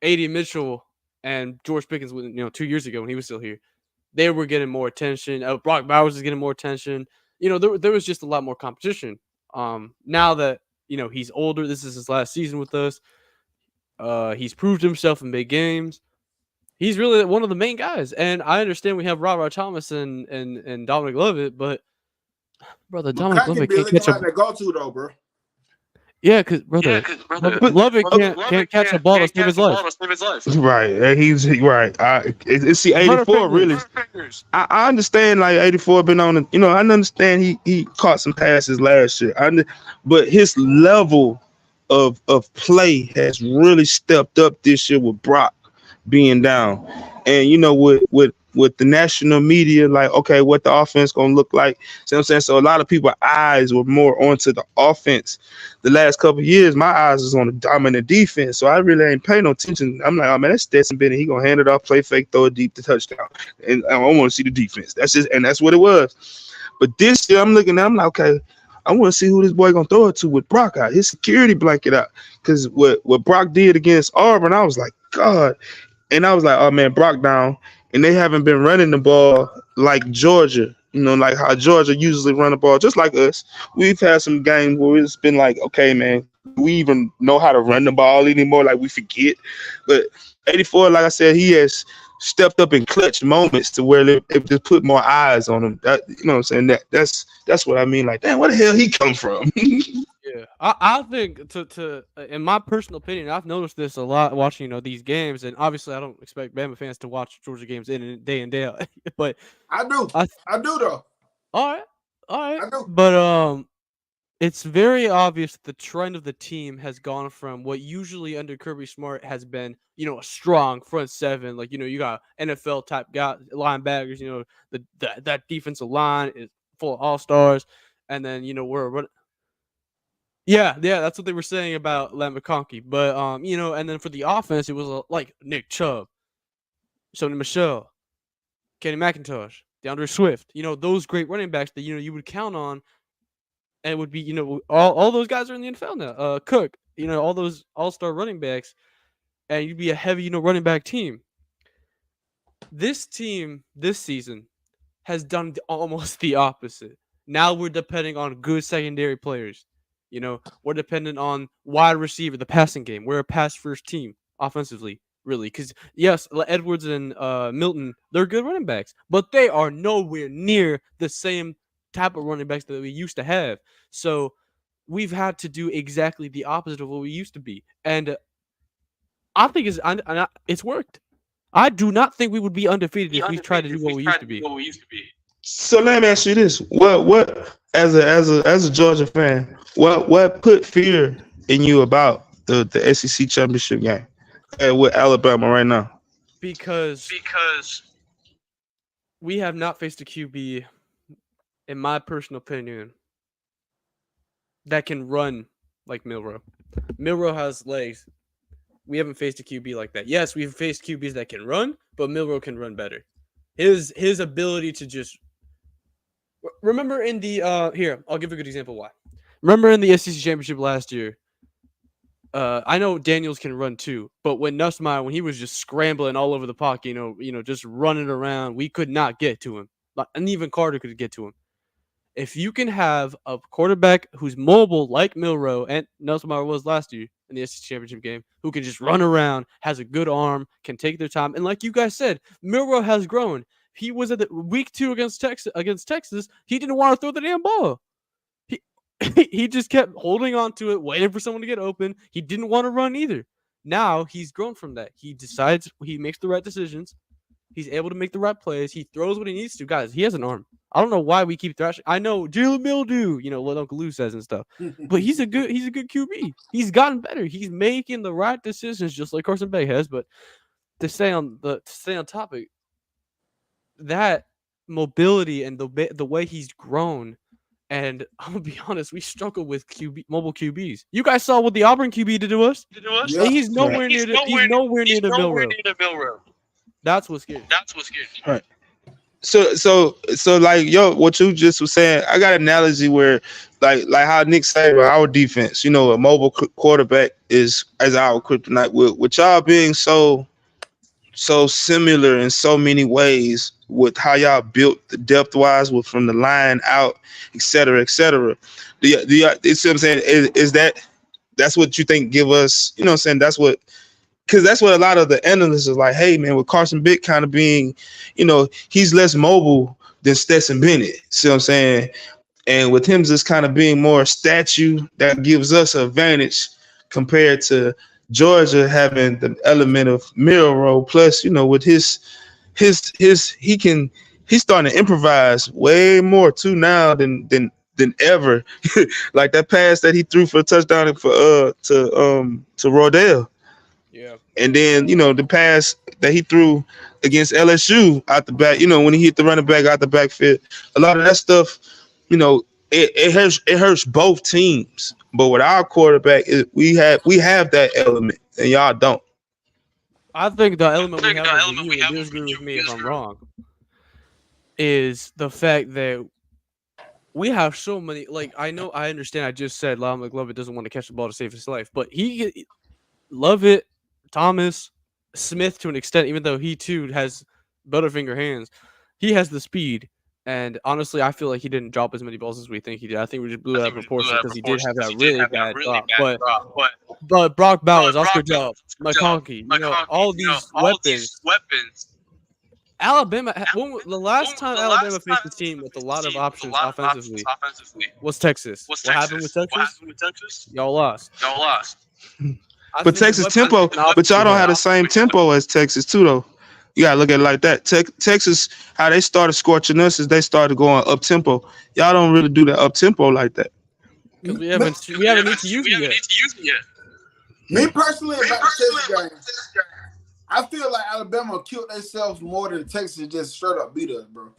A.D. Mitchell and George Pickens, 2 years ago when he was still here, they were getting more attention. Brock Bowers is getting more attention. There was just a lot more competition. Now that he's older, this is his last season with us. He's proved himself in big games. He's really one of the main guys. And I understand we have Robert Thomas and Dominic Lovett, but brother, Dominic McConkey Lovett be can't looking catch a. like the go-to though, bro. Yeah, because brother, Lovett can't catch a ball to save his life. Right, and he's right. It's see Runner 84 really. fingers. I understand like 84 been on. I understand he caught some passes last year. But his level of play has really stepped up this year with Brock being down, and with the national media, like, okay, what the offense gonna look like. See what I'm saying? So a lot of people's eyes were more onto the offense. The last couple of years, my eyes was on the dominant defense, so I really ain't paying no attention. I'm like, oh man, that's Stetson Bennett. He gonna hand it off, play fake, throw it deep to touchdown, and I want to see the defense. That's what it was. But this year, I'm looking at, I'm like, okay, I want to see who this boy gonna throw it to with Brock out, his security blanket out, because what Brock did against Auburn, I was like, God. And I was like, oh man, Brock down. And they haven't been running the ball like Georgia, like how Georgia usually run the ball, just like us. We've had some games where it's been like, okay, man, we even know how to run the ball anymore, like we forget. But 84, like I said, he has stepped up in clutch moments to where they just put more eyes on him. That, what I'm saying? That's what I mean. Like, damn, where the hell he come from? Yeah, I think to in my personal opinion, I've noticed this a lot watching these games, and obviously I don't expect Bama fans to watch Georgia games in and day out, but I do. I do though. All right, I do. but it's very obvious that the trend of the team has gone from what usually under Kirby Smart has been, a strong front seven, like you got NFL type guys, linebackers, that defensive line is full of all stars, and then we're yeah, that's what they were saying about Ladd McConkey. But and then for the offense, it was like Nick Chubb, Sony Michel, Kenny McIntosh, DeAndre Swift. Those great running backs that you would count on, and it would be all those guys are in the NFL now. Cook, all those all-star running backs, and you'd be a heavy running back team. This team this season has done almost the opposite. Now we're depending on good secondary players. We're dependent on wide receiver, the passing game. We're a pass-first team offensively, really. Because, yes, Edwards and Milton, they're good running backs. But they are nowhere near the same type of running backs that we used to have. So we've had to do exactly the opposite of what we used to be. And I think it's worked. I do not think we would be undefeated if we tried to do what we used to be. So let me ask you this: what as a Georgia fan, what put fear in you about the SEC championship game with Alabama right now? Because we have not faced a QB, in my personal opinion, that can run like Milroe. Milroe has legs. We haven't faced a QB like that. Yes, we've faced QBs that can run, but Milroe can run better. His ability to just remember in the here, I'll give a good example why. Remember in the SEC championship last year, I know Daniels can run too, but when Nussmeier, when he was just scrambling all over the pocket, just running around, we could not get to him. And even Carter could get to him. If you can have a quarterback who's mobile like Milroe and Nussmeier was last year in the SEC championship game, who can just run around, has a good arm, can take their time, and like you guys said, Milroe has grown. He was at the week 2 against Texas. He didn't want to throw the damn ball. He just kept holding on to it, waiting for someone to get open. He didn't want to run either. Now he's grown from that. He decides, he makes the right decisions. He's able to make the right plays. He throws what he needs to. Guys, he has an arm. I don't know why we keep thrashing. I know Jalen Mildew, what Uncle Lou says and stuff, but he's a good QB. He's gotten better. He's making the right decisions, just like Carson Bay has. But to stay on topic, that mobility and the way he's grown. And I'm gonna be honest, we struggle with mobile QBs. You guys saw what the Auburn QB did to us. Yeah. And he's nowhere near the mill road. That's what's scary. Right. So like what you just was saying, I got an analogy where like how Nick said about our defense, a mobile quarterback is as our kryptonite. With y'all being so similar in so many ways with how y'all built the depth wise with from the line out, et cetera, et cetera. Do you see what I'm saying? Is that's what you think give us, what I'm saying? That's what a lot of the analysts are like, hey man, with Carson Bick kind of being, he's less mobile than Stetson Bennett. See what I'm saying? And with him just kind of being more statue, that gives us an advantage compared to Georgia having the element of mirror role. Plus, with he's starting to improvise way more too now than ever. Like that pass that he threw for a touchdown to Rodell. Yeah. And then, the pass that he threw against LSU out the back, when he hit the running back out the backfield, a lot of that stuff, it hurts both teams. But with our quarterback, we have that element, and y'all don't. I think the element we have over you, and you agree with me if I'm wrong, is the fact that we have so many. Like I understand. I just said Lovett doesn't want to catch the ball to save his life, but Lovett, Thomas, Smith to an extent, even though he too has butterfinger hands, he has the speed. And honestly, I feel like he didn't drop as many balls as we think he did. I think we just blew out of proportion because he did have that really bad drop. But Brock Bowers, Oscar Job, McConkey, all these weapons. Alabama. The last time Alabama faced a team with a lot of options offensively was Texas. What happened with Texas? Y'all lost. But Texas tempo, but y'all don't have the same tempo as Texas too, though. You gotta look at it like that. Texas, how they started scorching us is they started going up tempo. Y'all don't really do that up tempo like that. Because we haven't need to use it yet. Me personally, about the Texas game, I feel like Alabama killed themselves more than Texas just straight up beat us, bro.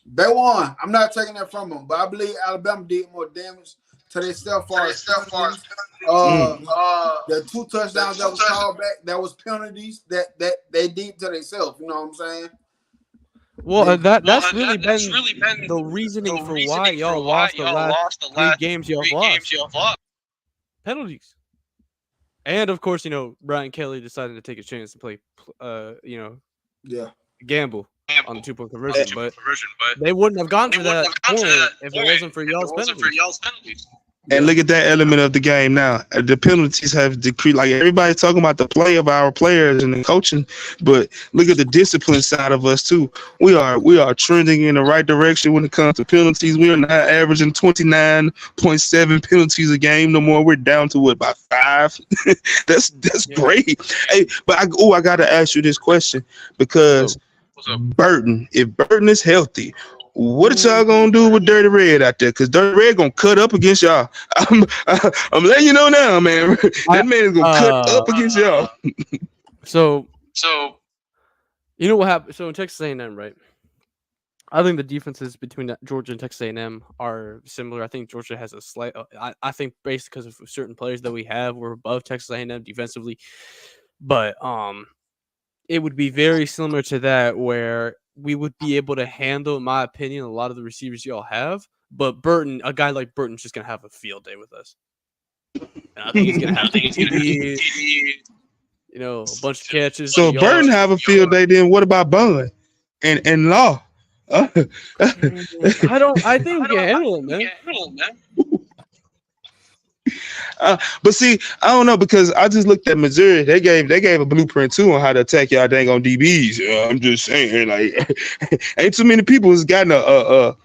They won. I'm not taking that from them, but I believe Alabama did more damage to themselves the 2 touchdowns that was called back, that was penalties that they did to themselves. You know what I'm saying? Well, that's really been the reasoning for why y'all lost the last 3 games y'all lost. Penalties. And of course, Brian Kelly decided to take a chance to play, gamble on the 2-point conversion, but they wouldn't have gone to that point if it wasn't for y'all's penalties. And look at that element of the game now. The penalties have decreased. Like everybody's talking about the play of our players and the coaching, but look at the discipline side of us too. We are trending in the right direction when it comes to penalties. We are not averaging 29.7 penalties a game no more. We're down to about 5. That's great. Hey, but I got to ask you this question because Burton, if Burton is healthy, what are y'all gonna do with Dirty Red out there? Because Dirty Red gonna cut up against y'all. I'm letting you know now, man. That man is gonna cut up against y'all. So you know what happened? So in Texas A&M, right? I think the defenses between Georgia and Texas A&M are similar. I think Georgia has a slight. I think based because of certain players that we have, we're above Texas A&M defensively, but it would be very similar to that where we would be able to handle, in my opinion, a lot of the receivers y'all have. But a guy like Burton's just gonna have a field day with us. And I think he's gonna have a bunch of catches. So Burton have a field day. Then what about Bun and Law? I think we can handle him, man. But see, I don't know because I just looked at Missouri. They gave a blueprint too on how to attack y'all dang on DBs. I'm just saying, like, ain't too many people has gotten some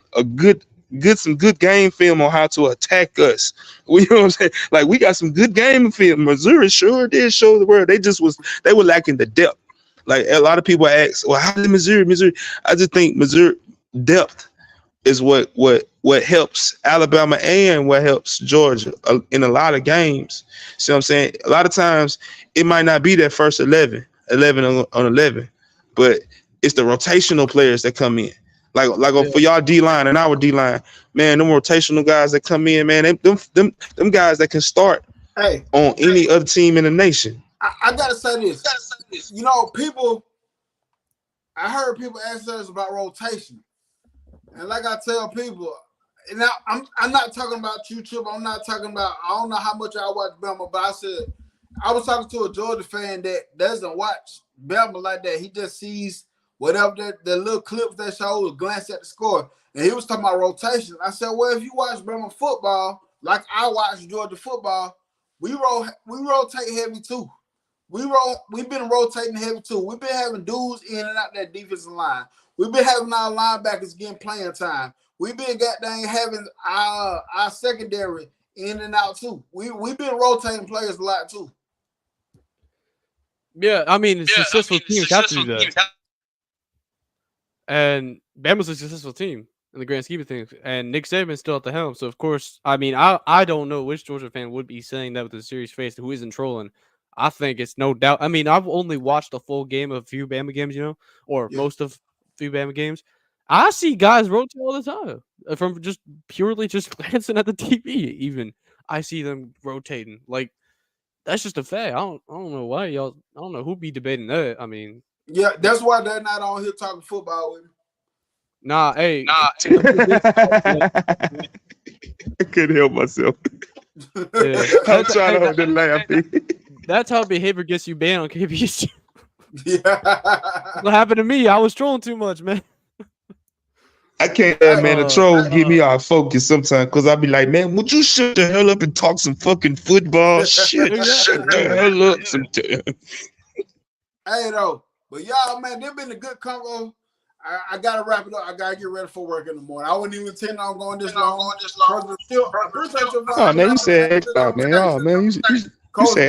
good game film on how to attack us. You know what I'm saying? Like we got some good game film. Missouri sure did show the world. They were lacking the depth. Like a lot of people ask, well, how did Missouri? I just think Missouri depth is what helps Alabama and what helps Georgia in a lot of games. See what I'm saying? A lot of times it might not be that first 11 on 11, but it's the rotational players that come in. Like for y'all D line and our D line, man, them rotational guys that come in, man, them guys that can start on any other team in the nation. I gotta say this. You know, I heard people ask us about rotation. And like I tell people, and now I'm not talking about YouTube. I'm not talking about, I don't know how much I watch Bama, but I said, I was talking to a Georgia fan that doesn't watch Bama like that. He just sees whatever the little clips that show, glance at the score. And he was talking about rotation. I said, well, if you watch Bama football, like I watch Georgia football, we rotate heavy too. We've been rotating heavy too. We've been having dudes in and out that defensive line. We've been having our linebackers getting playing time. We've been having our secondary in and out too. We've been rotating players a lot too. Yeah, I mean, successful teams have to do that. And Bama's a successful team in the grand scheme of things. And Nick Saban's still at the helm. So, of course, I mean, I don't know which Georgia fan would be saying that with a serious face who isn't trolling. I think it's no doubt. I mean, I've only watched a full game of a few Bama games, or most of a few Bama games. I see guys rotate all the time from just purely just glancing at the TV. Even I see them rotating. Like, that's just a fact. I don't know why y'all. I don't know who be debating that. I mean, yeah, that's why they're not on here talking football with me. Nah. I couldn't help myself. Yeah. I'm trying to hold the laughing. That's how behavior gets you banned on KBS. Yeah. What happened to me? I was trolling too much, man. I can't, man. The troll get me off focus sometimes because I be like, man, would you shut the hell up and talk some fucking football shit? Shut the hell up sometimes. Hey, though, but y'all, man, they've been a good convo. I gotta wrap it up. I gotta get ready for work in the morning. I wasn't even intending on going this long. Oh man, you said 8 o'clock, man. Oh man, you said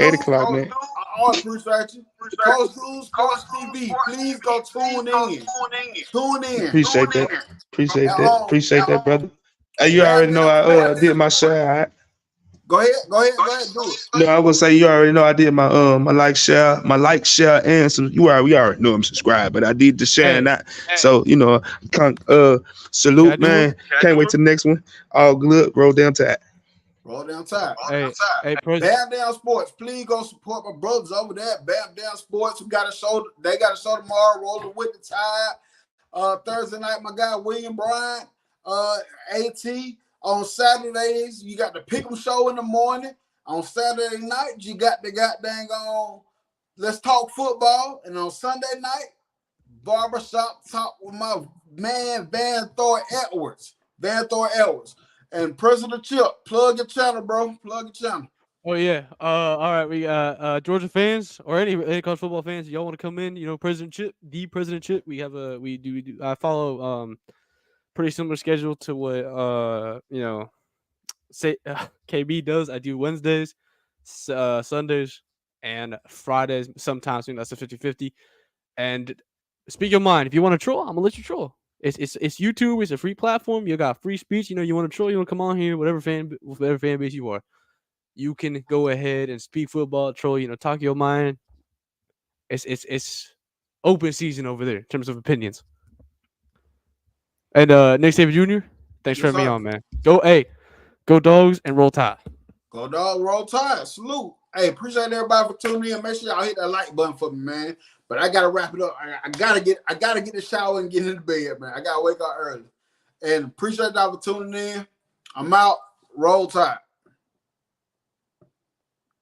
8 o'clock, man. I appreciate you. Coach Cruz, Coach TV, please go tune in. Tune in. Appreciate that, brother. You already know I did my share. Go ahead, do it. No, I would say you already know I did my like, share, and some. We already know I'm subscribed, but I did the share and that. So salute, man. Can't wait till the next one. All good. Roll down tide. Hey, Bam Down Sports, please go support my brothers over there. Bam Down Sports, they got a show tomorrow. Rolling with the Tide. Thursday night, my guy William Bryant, AT. On Saturdays, you got the Pick'em show in the morning. On Saturday night, you got the goddamn Let's Talk Football. And on Sunday night, Barbershop Talk with my man Van Thor Edwards. And President Chip, plug your channel, bro. Plug your channel. Oh yeah. All right. We got Georgia fans or any college football fans. Y'all want to come in? President Chip. We have we do. I follow pretty similar schedule to what KB does. I do Wednesdays, Sundays, and Fridays. Sometimes that's a 50-50. And speak your mind. If you want to troll, I'm gonna let you troll. It's YouTube. It's a free platform. You got free speech. You want to troll. You want to come on here. Whatever fan base you are, you can go ahead and speak football, troll. Talk your mind. It's open season over there in terms of opinions. And Nick Saban Jr., thanks for having me on, man. Go Dogs and Roll Tide. Go Dogs, Roll Tide. Salute. Hey, appreciate everybody for tuning in. Make sure y'all hit that like button for me, man. But I gotta wrap it up. I gotta get the shower and get into bed, man. I gotta wake up early. And appreciate y'all for tuning in. I'm out. Roll Tide.